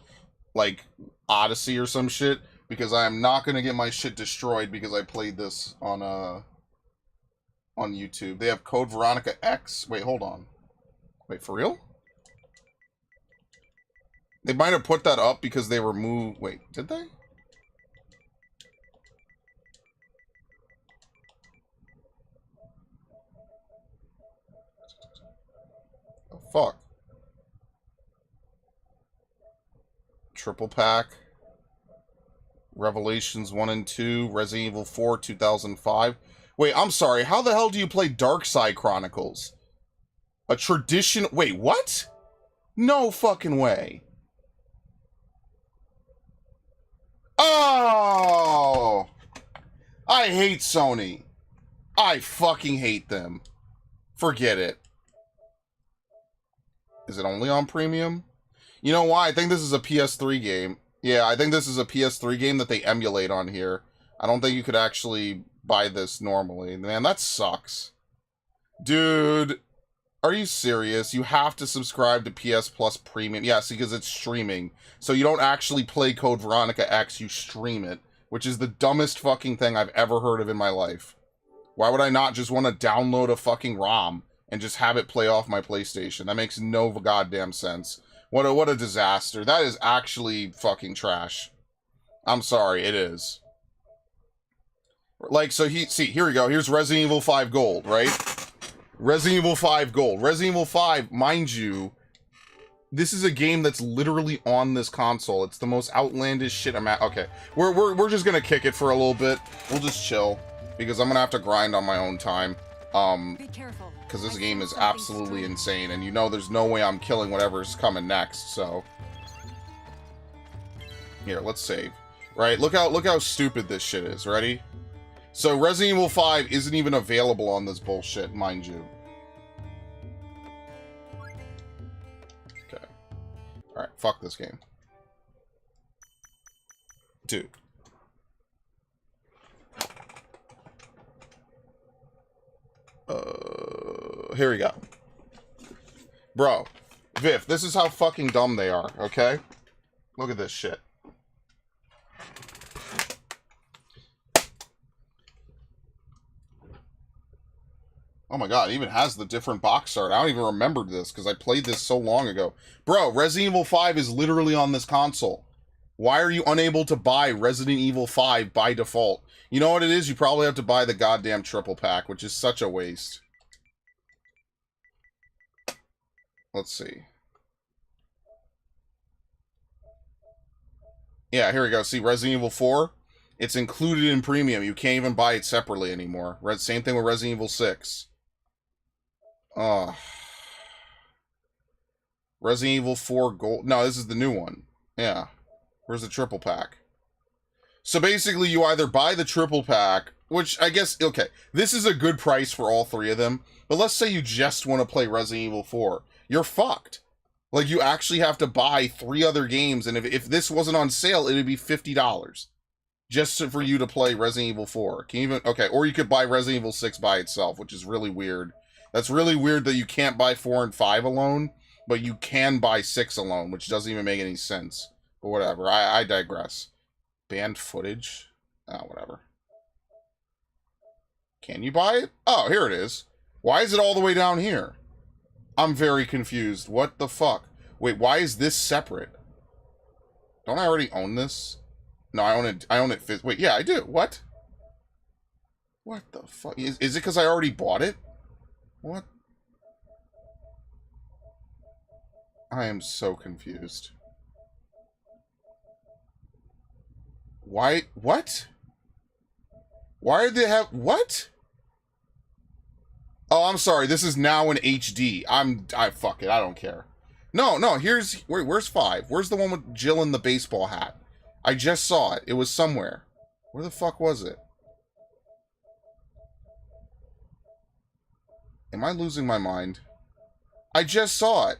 like Odyssey or some shit, because I am not going to get my shit destroyed because I played this on YouTube. They have Code Veronica X. Wait, hold on. Wait, for real? They might have put that up because they removed... Wait, did they? Oh, fuck. Triple Pack. Revelations 1 and 2. Resident Evil 4, 2005. Wait, I'm sorry. How the hell do you play Darkside Chronicles? A tradition... Wait, what? No fucking way. Oh! I hate Sony. I fucking hate them. Forget it. Is it only on premium? You know why? I think this is a PS3 game. Yeah, I think this is a PS3 game that they emulate on here. I don't think you could actually buy this normally. Man, that sucks. Dude, are you serious? You have to subscribe to PS Plus Premium. Yes, because it's streaming. So you don't actually play Code Veronica X, you stream it. Which is the dumbest fucking thing I've ever heard of in my life. Why would I not just want to download a fucking ROM and just have it play off my PlayStation? That makes no goddamn sense. What a disaster. That is actually fucking trash. I'm sorry, it is. Like, so here we go. Here's Resident Evil 5 Gold, right? Resident Evil 5 Gold. Resident Evil 5, mind you, this is a game that's literally on this console. It's the most outlandish shit I'm at. Okay, we're just gonna kick it for a little bit. We'll just chill, because I'm gonna have to grind on my own time. Be careful. Because this game is absolutely insane, and you know there's no way I'm killing whatever's coming next, so... Here, let's save. Right, look how stupid this shit is, ready? So Resident Evil 5 isn't even available on this bullshit, mind you. Okay. Alright, fuck this game. Dude. Here we go. Bro, Viv, this is how fucking dumb they are, okay? Look at this shit. Oh my god, it even has the different box art. I don't even remember this because I played this so long ago. Bro, Resident Evil 5 is literally on this console. Why are you unable to buy Resident Evil 5 by default? You know what it is? You probably have to buy the goddamn triple pack, which is such a waste. Let's see. Yeah, here we go. See, Resident Evil 4? It's included in Premium. You can't even buy it separately anymore. Same thing with Resident Evil 6. Resident Evil 4 Gold. No, this is the new one. Yeah. Where's the triple pack? So basically, you either buy the triple pack, which I guess, okay, this is a good price for all three of them, but let's say you just want to play Resident Evil 4. You're fucked. Like, you actually have to buy 3 other games, and if this wasn't on sale, it would be $50. Just for you to play Resident Evil 4. Can you even, okay, or you could buy Resident Evil 6 by itself, which is really weird. That's really weird that you can't buy 4 and 5 alone, but you can buy 6 alone, which doesn't even make any sense. But whatever, I digress. Banned footage? Oh, whatever. Can you buy it? Oh, here it is. Why is it all the way down here? I'm very confused. What the fuck? Wait, why is this separate? Don't I already own this? No, I own it. Wait, yeah, I do. What? What the fuck? Is it because I already bought it? What? I am so confused. Why? What? Why did they have... What? Oh, I'm sorry. This is now in HD. Fuck it. I don't care. No, here's... Where's 5? Where's the one with Jill in the baseball hat? I just saw it. It was somewhere. Where the fuck was it? Am I losing my mind? I just saw it.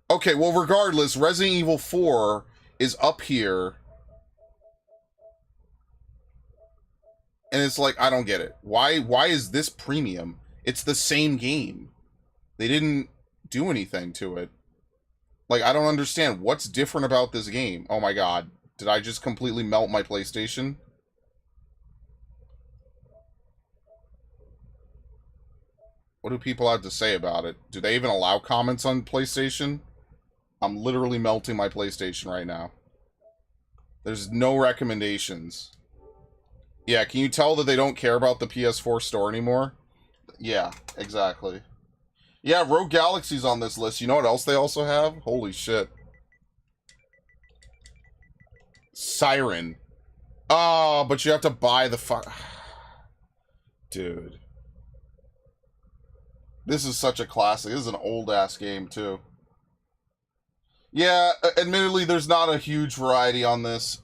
Okay, well, regardless, Resident Evil 4 is up here. And it's like, I don't get it. Why is this premium? It's the same game. They didn't do anything to it. Like, I don't understand. What's different about this game? Oh my god. Did I just completely melt my PlayStation? What do people have to say about it? Do they even allow comments on PlayStation? I'm literally melting my PlayStation right now. There's no recommendations. Yeah, can you tell that they don't care about the PS4 store anymore? Yeah, exactly. Yeah, Rogue Galaxy's on this list. You know what else they also have? Holy shit. Siren. Oh, but you have to buy the fuck... Dude. This is such a classic. This is an old-ass game, too. Yeah, admittedly, there's not a huge variety on this.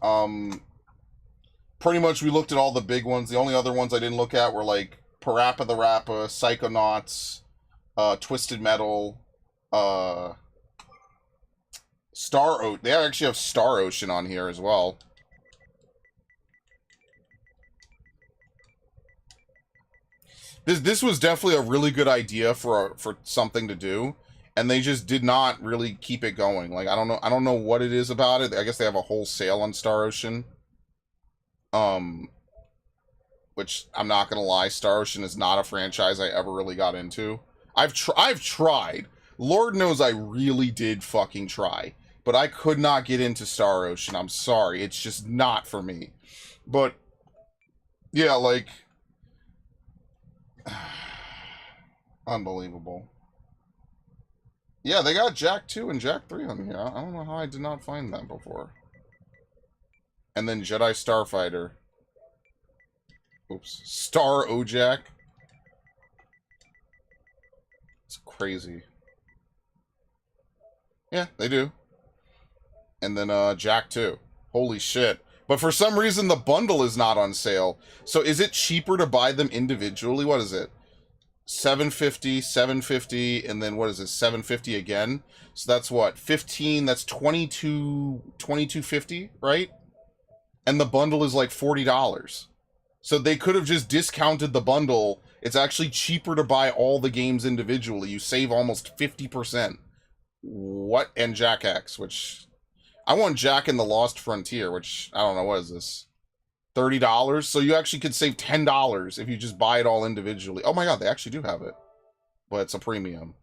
Pretty much we looked at all the big ones. The only other ones I didn't look at were, like, Parappa the Rappa, Psychonauts, Twisted Metal, Star Ocean. They actually have Star Ocean on here as well. This was definitely a really good idea for something to do, and they just did not really keep it going. Like, I don't know what it is about it. I guess they have a whole sale on Star Ocean. Which I'm not gonna lie, Star Ocean is not a franchise I ever really got into. I've tried. Lord knows I really did fucking try. But I could not get into Star Ocean. I'm sorry. It's just not for me. But, yeah, like... Unbelievable. Yeah, they got Jak 2 and Jak 3 on here. I don't know how I did not find that before. And then Jedi Starfighter. Oops. Star Ojak. It's crazy. Yeah, they do. And then Jak 2. Holy shit. But for some reason the bundle is not on sale. So is it cheaper to buy them individually? What is it? $750, $750, and then what is it? $750 again. So that's what? 15, that's $22.50, right? And the bundle is like $40. So they could have just discounted the bundle. It's actually cheaper to buy all the games individually. You save almost 50%. What? And Jak X, which... I want Jak and the Lost Frontier, which, I don't know, what is this? $30? So you actually could save $10 if you just buy it all individually. Oh my god, they actually do have it. but it's a premium.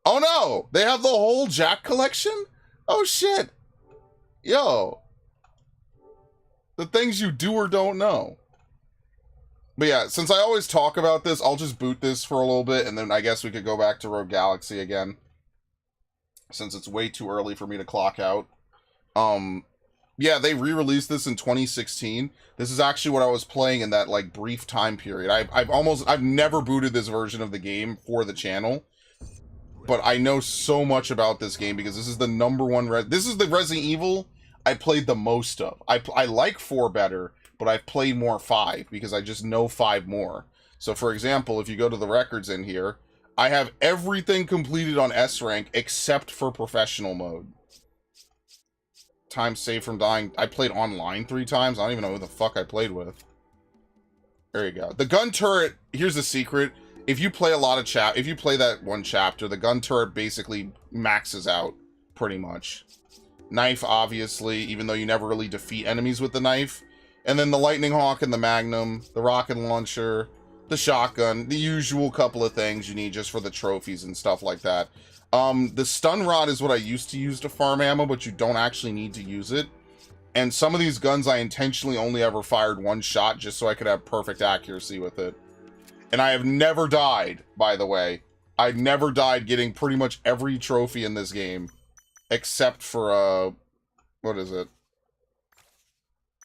Oh no! They have the whole Jack collection? Oh shit! Yo. The things you do or don't know. But yeah, since I always talk about this, I'll just boot this for a little bit, and then I guess we could go back to Rogue Galaxy again. Since it's way too early for me to clock out. Yeah, they re-released this in 2016. This is actually what I was playing in that, like, brief time period. I've never booted this version of the game for the channel. But I know so much about this game because this is the #1 this is the Resident Evil I played the most of. I like 4 better, but I've played more 5 because I just know 5 more. So for example, if you go to the records in here, I have everything completed on S rank except for professional mode. Time saved from dying. I played online 3 times. I don't even know who the fuck I played with. There you go. The gun turret, here's the secret. If you play a lot of if you play that one chapter, the gun turret basically maxes out pretty much. Knife, obviously, even though you never really defeat enemies with the knife. And then the Lightning Hawk and the Magnum, the rocket launcher, the shotgun, the usual couple of things you need just for the trophies and stuff like that. The stun rod is what I used to use to farm ammo, but you don't actually need to use it. And some of these guns I intentionally only ever fired 1 shot just so I could have perfect accuracy with it. And I have never died, by the way. I've never died getting pretty much every trophy in this game. Except for, what is it?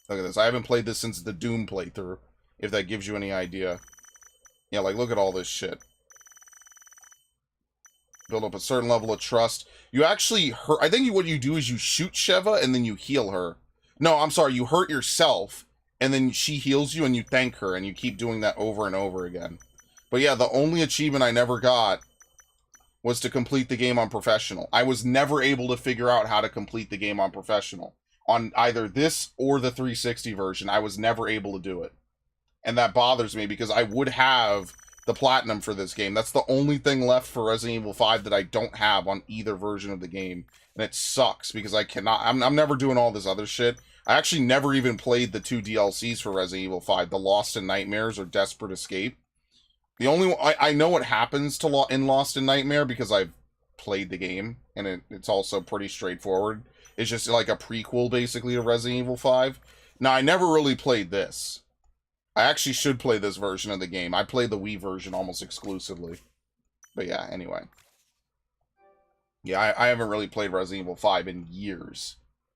Look at this. I haven't played this since the Doom playthrough, if that gives you any idea. Yeah, like, look at all this shit. Build up a certain level of trust. You actually hurt... I think what you do is you shoot Sheva, and then you heal her. No, I'm sorry, you hurt yourself, and then she heals you, and you thank her, and you keep doing that over and over again. But yeah, the only achievement I never got was to complete the game on Professional. I was never able to figure out how to complete the game on Professional. On either this or the 360 version, I was never able to do it. And that bothers me because I would have the platinum for this game. That's the only thing left for Resident Evil 5 that I don't have on either version of the game. And it sucks because I cannot... I'm never doing all this other shit. I actually never even played the 2 DLCs for Resident Evil 5, the Lost in Nightmares or Desperate Escape. The only one... I know what happens to in Lost in Nightmare because I've played the game, and it's also pretty straightforward. It's just like a prequel, basically, to Resident Evil 5. Now, I never really played this. I actually should play this version of the game. I played the Wii version almost exclusively. But yeah, anyway. Yeah, I haven't really played Resident Evil 5 in years,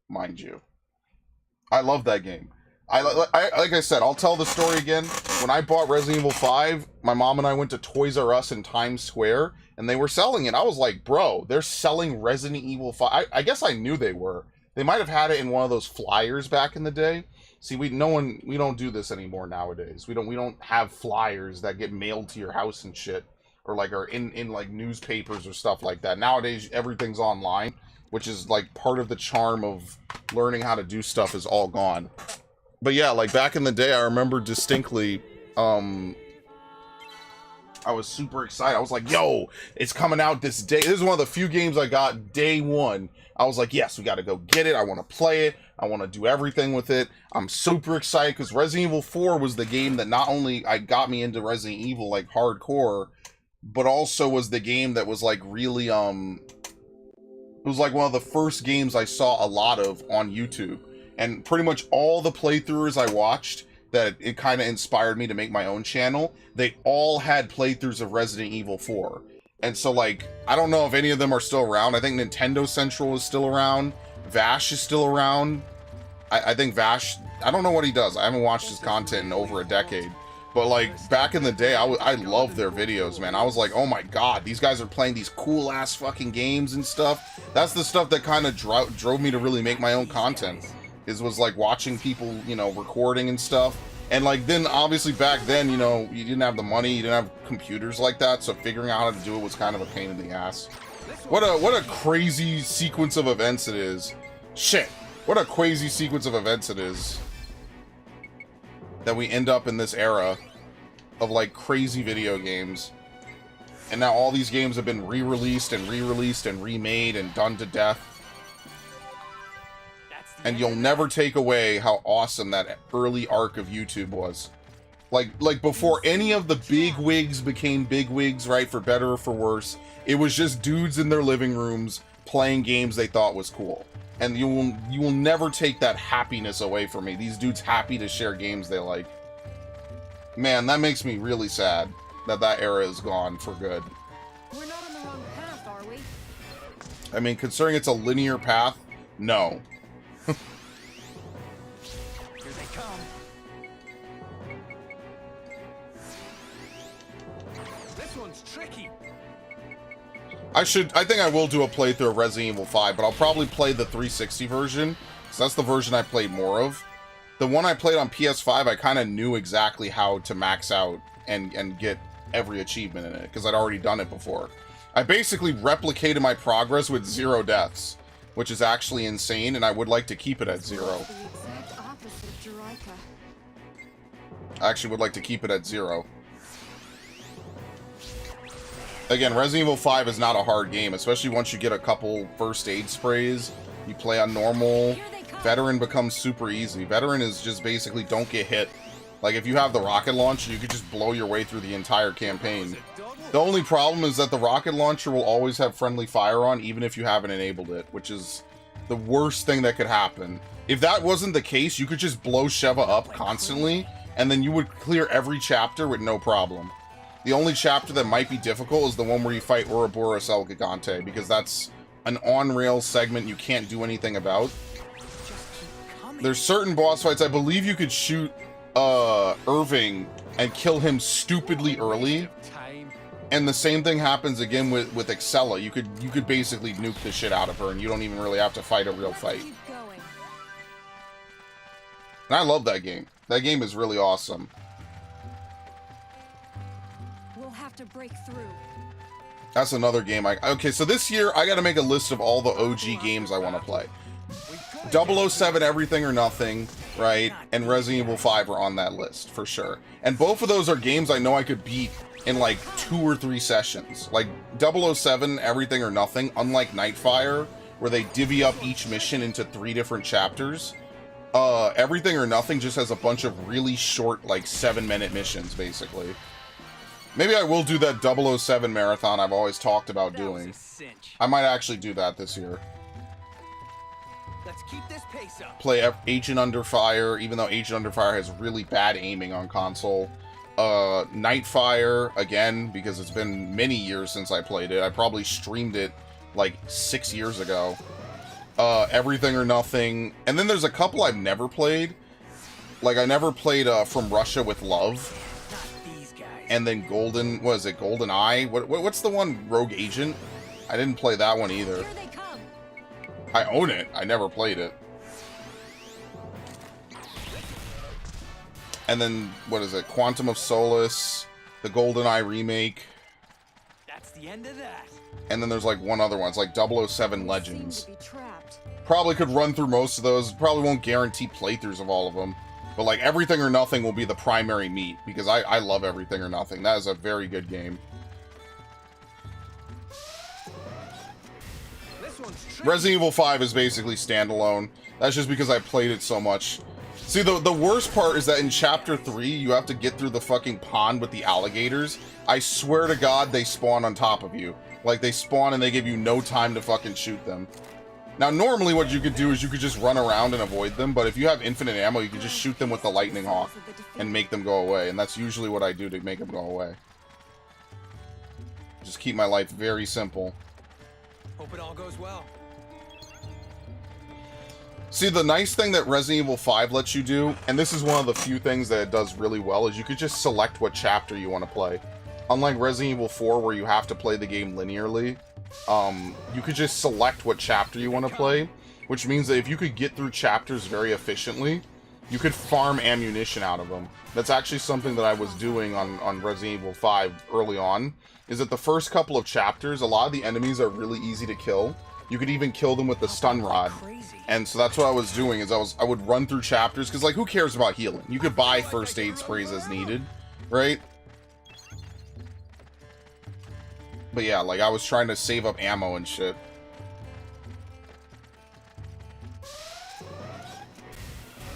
mind you. I love that game. Like I said, I'll tell the story again. When I bought Resident Evil 5, my mom and I went to Toys R Us in Times Square, and they were selling it. I was like, bro, they're selling Resident Evil 5. I guess I knew they were. They might have had it in one of those flyers back in the day. See, we don't do this anymore nowadays. We don't have flyers that get mailed to your house and shit, or like are in like newspapers or stuff like that. Nowadays, everything's online, which is like part of the charm of learning how to do stuff is all gone. But yeah, like back in the day, I remember distinctly, I was super excited. I was like, yo, it's coming out this day. This is one of the few games I got day one. I was like, yes, we got to go get it. I want to play it. I want to do everything with it. I'm super excited because Resident Evil 4 was the game that not only got me into Resident Evil like hardcore, but also was the game that was like really, it was like one of the first games I saw a lot of on YouTube. And pretty much all the playthroughs I watched that it kind of inspired me to make my own channel, they all had playthroughs of Resident Evil 4. And so, like, I don't know if any of them are still around. I think Nintendo Central is still around. Vash is still around. I think Vash, I don't know what he does. I haven't watched his content in over a decade. But, like, back in the day, I loved their videos, man. I was like, oh my god, these guys are playing these cool-ass fucking games and stuff. That's the stuff that kind of drove me to really make my own content. Was like watching people, you know, recording and stuff. And like then obviously back then, you know, you didn't have the money, you didn't have computers like that, so figuring out how to do it was kind of a pain in the ass. What a crazy sequence of events it is. Shit. What a crazy sequence of events it is. That we end up in this era of like crazy video games. And now all these games have been re-released and re-released and remade and done to death. And you'll never take away how awesome that early arc of YouTube was. Like before any of the big wigs became big wigs, right, for better or for worse, it was just dudes in their living rooms playing games they thought was cool. And you will never take that happiness away from me. These dudes happy to share games they like. Man, that makes me really sad that that era is gone for good. We're not on the wrong path, are we? I mean, considering it's a linear path, no. Here they come. This one's tricky. I think I will do a playthrough of Resident Evil 5, but I'll probably play the 360 version, because that's the version I played more of. The one I played on PS5, I kind of knew exactly how to max out and get every achievement in it, because I'd already done it before. I basically replicated my progress with 0 deaths, which is actually insane, and I would like to keep it at 0. The exact opposite of Juraika. I actually would like to keep it at 0. Again, Resident Evil 5 is not a hard game, especially once you get a couple first aid sprays. You play on normal. Veteran becomes super easy. Veteran is just basically don't get hit. Like, if you have the rocket launcher, you could just blow your way through the entire campaign. The only problem is that the rocket launcher will always have friendly fire on, even if you haven't enabled it, which is the worst thing that could happen. If that wasn't the case, you could just blow Sheva up constantly, and then you would clear every chapter with no problem. The only chapter that might be difficult is the one where you fight Ouroboros El Gigante, because that's an on-rail segment you can't do anything about. There's certain boss fights, I believe you could shoot Irving and kill him stupidly early. And the same thing happens again with Excella. You could basically nuke the shit out of her and you don't even really have to fight a real fight. And I love that game. That game is really awesome. We'll have to break through. That's another game okay, so this year I gotta make a list of all the OG games I want to play. 007 Everything or Nothing, right? And Resident Evil 5 are on that list, for sure. And both of those are games I know I could beat in like 2 or 3 sessions. Like 007 Everything or Nothing, unlike Nightfire, where they divvy up each mission into 3 different chapters, Everything or Nothing just has a bunch of really short, like 7-minute missions, basically. Maybe I will do that 007 marathon I've always talked about doing. I might actually do that this year. Let's keep this pace up. Play Agent Under Fire, even though Agent Under Fire has really bad aiming on console. Nightfire, again, because it's been many years since I played it. I probably streamed it like 6 years ago. Everything or Nothing. And then there's a couple I've never played. Like, I never played From Russia with Love. And then Golden, what is it, Golden Eye? What's the one, Rogue Agent? I didn't play that one either. I own it. I never played it. And then, what is it? Quantum of Solace, the GoldenEye remake. That's the end of that. And then there's like one other one. It's like 007 Legends. Probably could run through most of those. Probably won't guarantee playthroughs of all of them. But like Everything or Nothing will be the primary meat, because I love Everything or Nothing. That is a very good game. Resident Evil 5 is basically standalone. That's just because I played it so much. See, the worst part is that in Chapter 3, you have to get through the fucking pond with the alligators. I swear to God, they spawn on top of you. Like, they spawn and they give you no time to fucking shoot them. Now, normally what you could do is you could just run around and avoid them, but if you have infinite ammo, you can just shoot them with the Lightning Hawk and make them go away, and that's usually what I do to make them go away. Just keep my life very simple. Hope it all goes well. See, the nice thing that Resident Evil 5 lets you do, and this is one of the few things that it does really well, is you could just select what chapter you want to play. Unlike Resident Evil 4, where you have to play the game linearly, you could just select what chapter you want to play, which means that if you could get through chapters very efficiently, you could farm ammunition out of them. That's actually something that I was doing on Resident Evil 5 early on, is that the first couple of chapters, a lot of the enemies are really easy to kill. You could even kill them with the stun rod. And so that's what I was doing, is I would run through chapters, because like, who cares about healing? You could buy first aid sprays as needed, right? But yeah, like, I was trying to save up ammo and shit.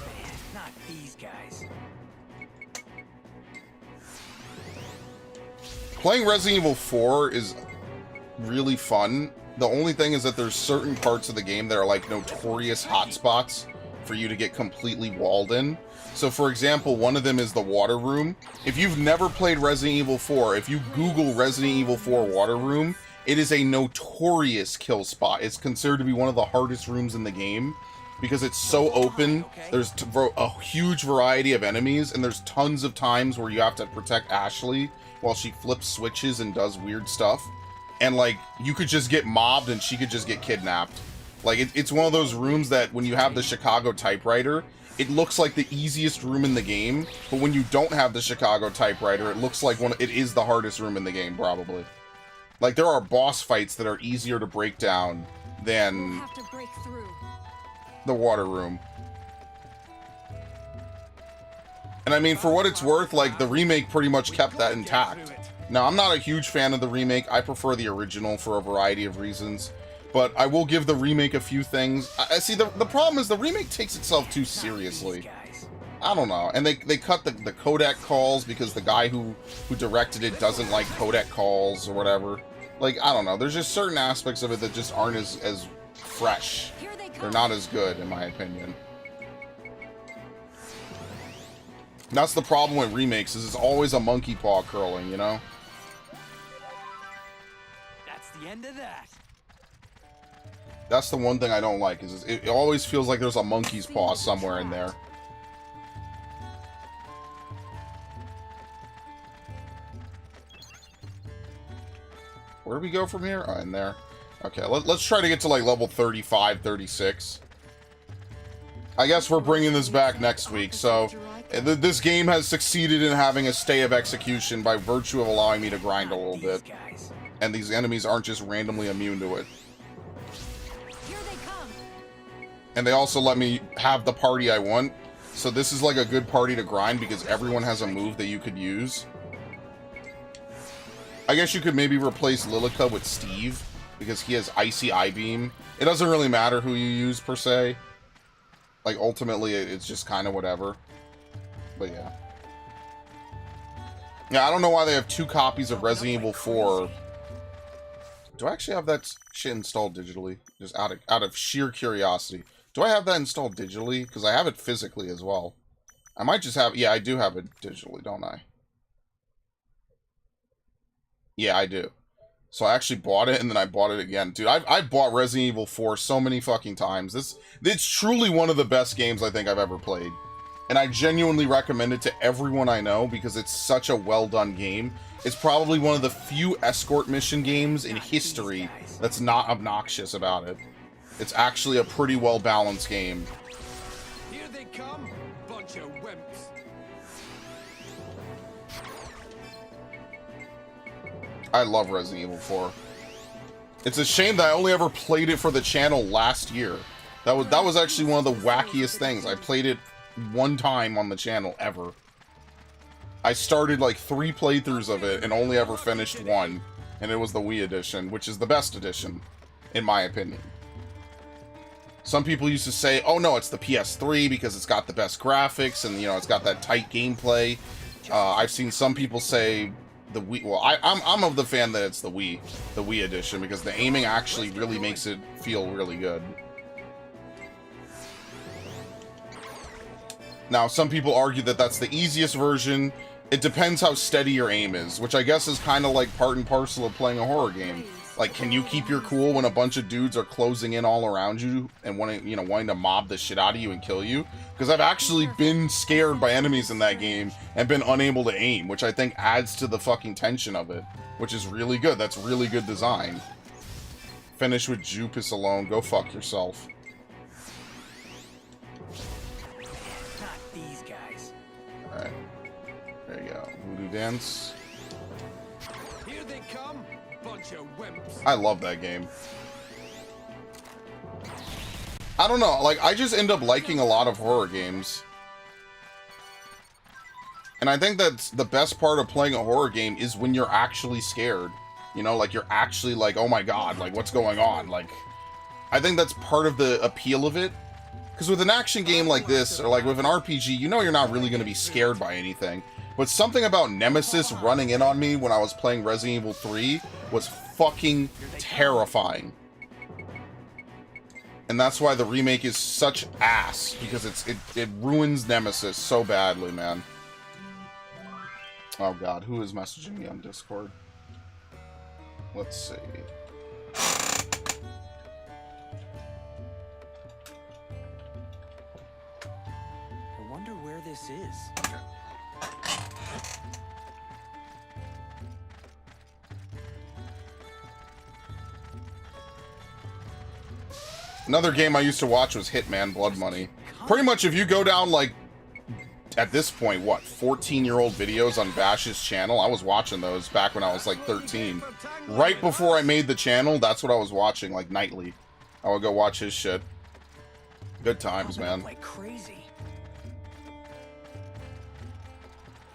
Man, not these guys. Playing Resident Evil 4 is really fun. The only thing is that there's certain parts of the game that are like notorious hotspots for you to get completely walled in. So for example, one of them is the water room. If you've never played Resident Evil 4, if you Google Resident Evil 4 water room, it is a notorious kill spot. It's considered to be one of the hardest rooms in the game because it's so open. There's a huge variety of enemies, and there's tons of times where you have to protect Ashley while she flips switches and does weird stuff. And like, you could just get mobbed and she could just get kidnapped. Like, it's one of those rooms that when you have the Chicago typewriter, it looks like the easiest room in the game, but when you don't have the Chicago typewriter, it looks like it is the hardest room in the game, probably. Like, there are boss fights that are easier to break down than the water room. And I mean, for what it's worth, like, the remake pretty much kept that intact. Now, I'm not a huge fan of the remake. I prefer the original for a variety of reasons. But I will give the remake a few things. I see, the problem is the remake takes itself too seriously. I don't know. And they cut the codec calls because the guy who directed it doesn't like codec calls or whatever. Like, I don't know. There's just certain aspects of it that just aren't as fresh. They're not as good, in my opinion. That's the problem with remakes, is it's always a monkey paw curling, you know? That's the end of that. That's the one thing I don't like, is it always feels like there's a monkey's paw somewhere in there. Where do we go from here? Oh, in there. Okay, let's try to get to like level 35, 36. I guess we're bringing this back next week, so this game has succeeded in having a stay of execution by virtue of allowing me to grind a little bit. And these enemies aren't just randomly immune to it. And they also let me have the party I want. So this is like a good party to grind because everyone has a move that you could use. I guess you could maybe replace Lilica with Steve because he has Icy Eye Beam. It doesn't really matter who you use per se. Like ultimately it's just kind of whatever. But yeah. Yeah, I don't know why they have 2 copies of Resident Evil 4. Do I actually have that shit installed digitally? Just out of sheer curiosity. Do I have that installed digitally? Because I have it physically as well. I might just have... Yeah, I do have it digitally, don't I? Yeah, I do. So I actually bought it, and then I bought it again. Dude, I bought Resident Evil 4 so many fucking times. It's truly one of the best games I think I've ever played. And I genuinely recommend it to everyone I know because it's such a well-done game. It's probably one of the few escort mission games in history that's not obnoxious about it. It's actually a pretty well-balanced game. Here they come, bunch of wimps. I love Resident Evil 4. It's a shame that I only ever played it for the channel last year. That was actually one of the wackiest things. I played it one time on the channel ever. I started like 3 playthroughs of it and only ever finished 1, and it was the Wii edition, which is the best edition, in my opinion. Some people used to say, oh no, it's the PS3 because it's got the best graphics and, you know, it's got that tight gameplay. I've seen some people say the Wii... Well, I'm of the fan that it's the Wii edition because the aiming actually really makes it feel really good. Now, some people argue that that's the easiest version. It depends how steady your aim is, which I guess is kind of like part and parcel of playing a horror game. Like, can you keep your cool when a bunch of dudes are closing in all around you and wanting to mob the shit out of you and kill you? Because I've actually been scared by enemies in that game and been unable to aim, which I think adds to the fucking tension of it, which is really good. That's really good design. Finish with Jupus alone. Go fuck yourself. Not these guys. Alright. There you go. Voodoo Dance. Here they come, bunch of wimps. I love that game. I don't know, like, I just end up liking a lot of horror games. And I think that's the best part of playing a horror game is when you're actually scared. You know, like, you're actually like, oh my god, like, what's going on? Like, I think that's part of the appeal of it. Because with an action game like this, or like with an RPG, you know you're not really going to be scared by anything. But but something about Nemesis running in on me when I was playing Resident Evil 3 was fucking terrifying. And that's why the remake is such ass, because it ruins Nemesis so badly, man. Oh god, who is messaging me on Discord? Let's see. I wonder where this is. Another game I used to watch was Hitman Blood Money. Pretty much if you go down, like, at this point, what, 14-year-old videos on Bash's channel? I was watching those back when I was, like, 13. Right before I made the channel, that's what I was watching, like, nightly. I would go watch his shit. Good times, man. Like crazy.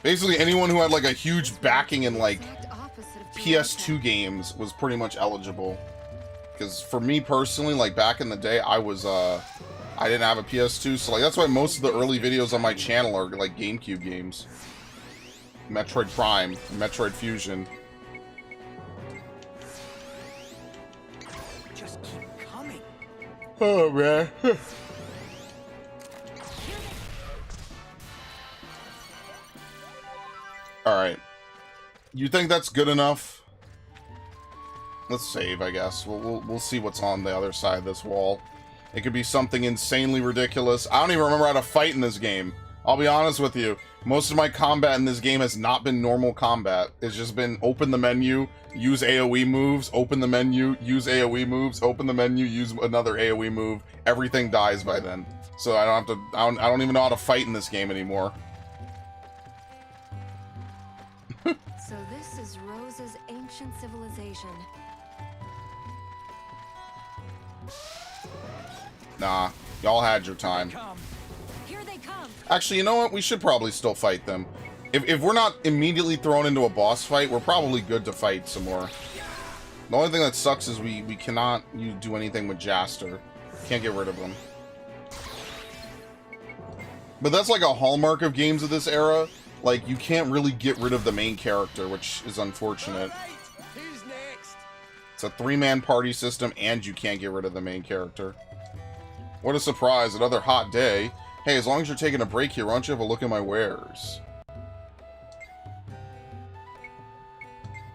Basically, anyone who had, like, a huge backing in, like, PS2 games was pretty much eligible. Because for me personally, like, back in the day, I didn't have a PS2, so, like, that's why most of the early videos on my channel are, like, GameCube games. Metroid Prime, Metroid Fusion. Just keep coming. Oh, man. Alright. You think that's good enough? Let's save, I guess. We'll see what's on the other side of this wall. It could be something insanely ridiculous. I don't even remember how to fight in this game. I'll be honest with you. Most of my combat in this game has not been normal combat. It's just been open the menu, use AoE moves, open the menu, use AoE moves, open the menu, use another AoE move. Everything dies by then. So I don't have to. I don't even know how to fight in this game anymore. So this is Rosa's ancient civilization. Nah, y'all had your time. Here they come. Actually, you know what? We should probably still fight them. If we're not immediately thrown into a boss fight, we're probably good to fight some more. The only thing that sucks is we cannot do anything with Jaster. Can't get rid of him. But that's like a hallmark of games of this era. Like, you can't really get rid of the main character, which is unfortunate. Who's next? It's a 3-man party system, and you can't get rid of the main character. What a surprise, another hot day. Hey, as long as you're taking a break here, why don't you have a look at my wares?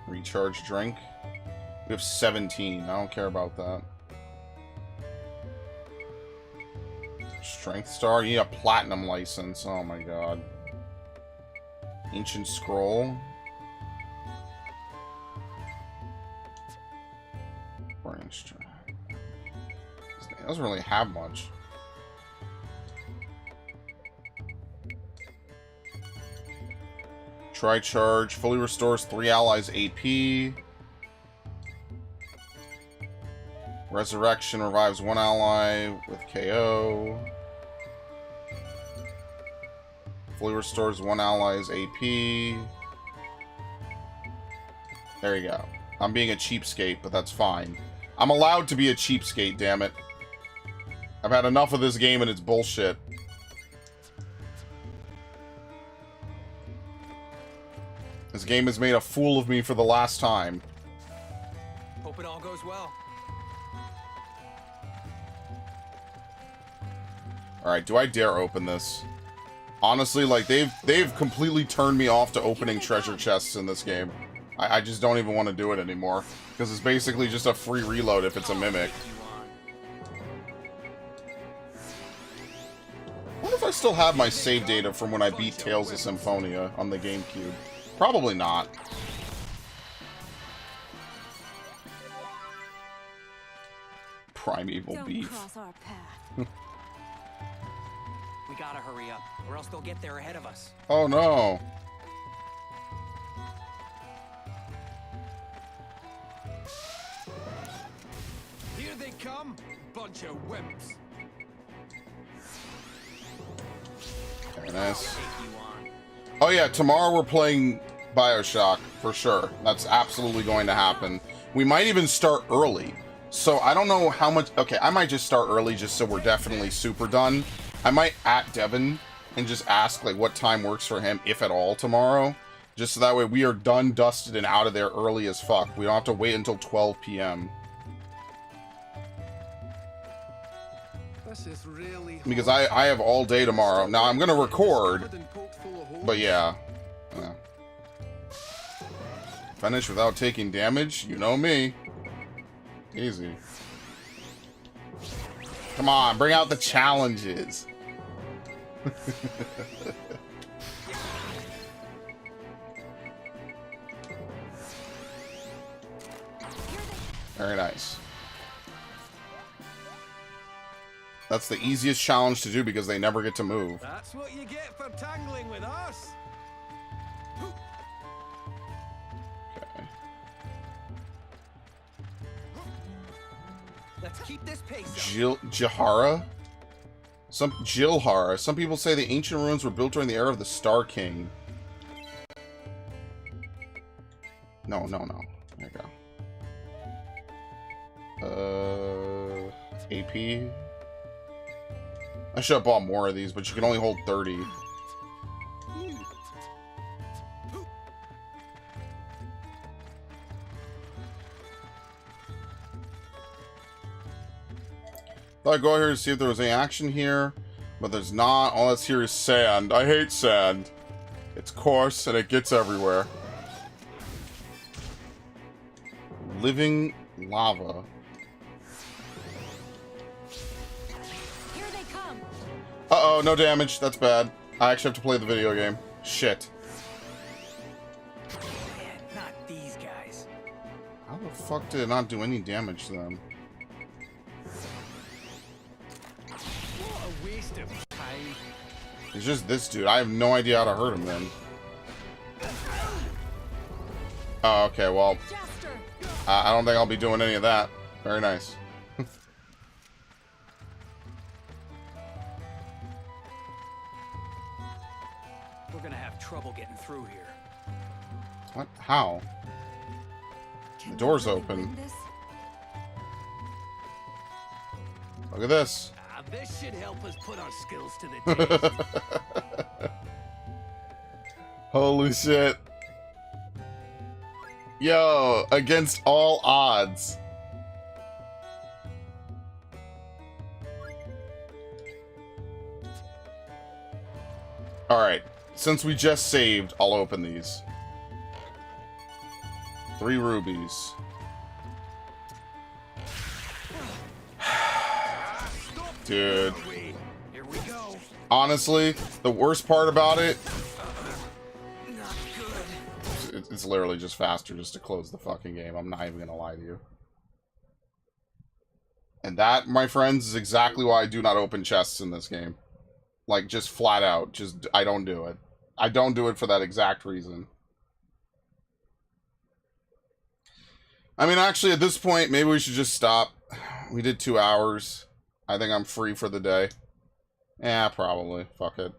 Recharge drink. We have 17. I don't care about that. Strength star. You need a platinum license. Oh my god. Ancient scroll. Branch tree. It doesn't really have much. Tri-charge. Fully restores 3 allies AP. Resurrection revives 1 ally with KO. Fully restores 1 ally's AP. There you go. I'm being a cheapskate, but that's fine. I'm allowed to be a cheapskate, damn it. I've had enough of this game and it's bullshit. This game has made a fool of me for the last time. Hope it all goes well. Alright, do I dare open this? Honestly, like, they've completely turned me off to opening treasure chests in this game. I just don't even want to do it anymore. Because it's basically just a free reload if it's a mimic. I wonder if I still have my save data from when I beat Tales of Symphonia on the GameCube. Probably not. Primeval beef. Cross our path. We gotta hurry up, or else they'll get there ahead of us. Oh no. Here they come, bunch of wimps. Very nice. Oh yeah, tomorrow we're playing BioShock, for sure. That's absolutely going to happen. We might even start early. So I don't know how much... Okay, I might just start early just so we're definitely super done. I might at Devin and just ask like what time works for him, if at all, tomorrow. Just so that way we are done, dusted, and out of there early as fuck. We don't have to wait until 12 p.m. This is really Because I have all day tomorrow. Now I'm gonna record, but yeah. Finish without taking damage? You know me. Easy. Come on, bring out the challenges. Very nice. That's the easiest challenge to do because they never get to move. That's what you get for tangling with us. Okay. Let's keep this pace up. Jilhara? Jilhara. Some people say the ancient ruins were built during the era of the Star King. No. There you go. AP. I should have bought more of these, but you can only hold 30. Thought I'd go out here and see if there was any action here, but there's not. All that's here is sand. I hate sand. It's coarse and it gets everywhere. Living lava. Here they come. Uh-oh, no damage. That's bad. I actually have to play the video game. Shit. Man, not these guys. How the fuck did it not do any damage to them? What a waste of time. It's just this dude. I have no idea how to hurt him then. Oh, okay, well. I don't think I'll be doing any of that. Very nice. We're gonna have trouble getting through here. What? How? The door's open. Look at this. This should help us put our skills to the test. Holy shit. Yo, against all odds. Alright, since we just saved, I'll open these. 3 rubies. Dude. Here we go. Honestly, the worst part about it, it's literally just faster just to close the fucking game. I'm not even gonna lie to you. And that, my friends, is exactly why I do not open chests in this game. Like, just flat out. Just, I don't do it. I don't do it for that exact reason. I mean, actually, at this point, maybe we should just stop. We did 2 hours. I think I'm free for the day. Yeah, probably. Fuck it.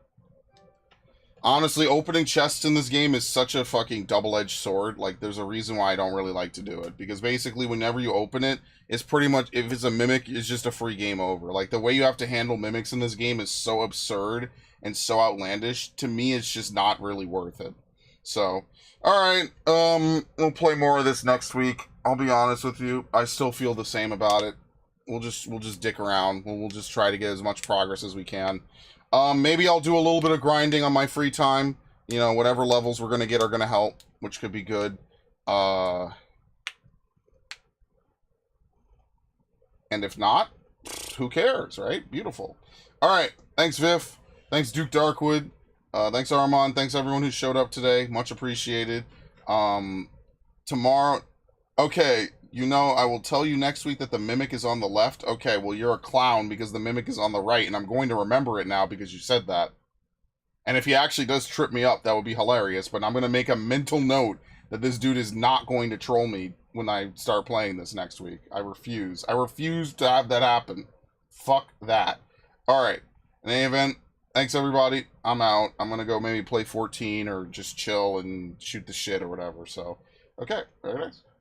Honestly, opening chests in this game is such a fucking double-edged sword. Like, there's a reason why I don't really like to do it. Because basically, whenever you open it, it's pretty much, if it's a mimic, it's just a free game over. Like, the way you have to handle mimics in this game is so absurd and so outlandish. To me, it's just not really worth it. So, alright, we'll play more of this next week. I'll be honest with you, I still feel the same about it. We'll just dick around. We'll just try to get as much progress as we can. Maybe I'll do a little bit of grinding on my free time. You know, whatever levels we're gonna get are gonna help, which could be good. And if not, who cares, right? Beautiful. Alright, thanks Viv. Thanks Duke Darkwood. Thanks Armand. Thanks everyone who showed up today. Much appreciated. Tomorrow... Okay, you know, I will tell you next week that the Mimic is on the left. Okay, well, you're a clown because the Mimic is on the right, and I'm going to remember it now because you said that. And if he actually does trip me up, that would be hilarious, but I'm going to make a mental note that this dude is not going to troll me when I start playing this next week. I refuse. I refuse to have that happen. Fuck that. Alright, in any event, thanks everybody. I'm out. I'm going to go maybe play 14 or just chill and shoot the shit or whatever, so... Okay, very nice.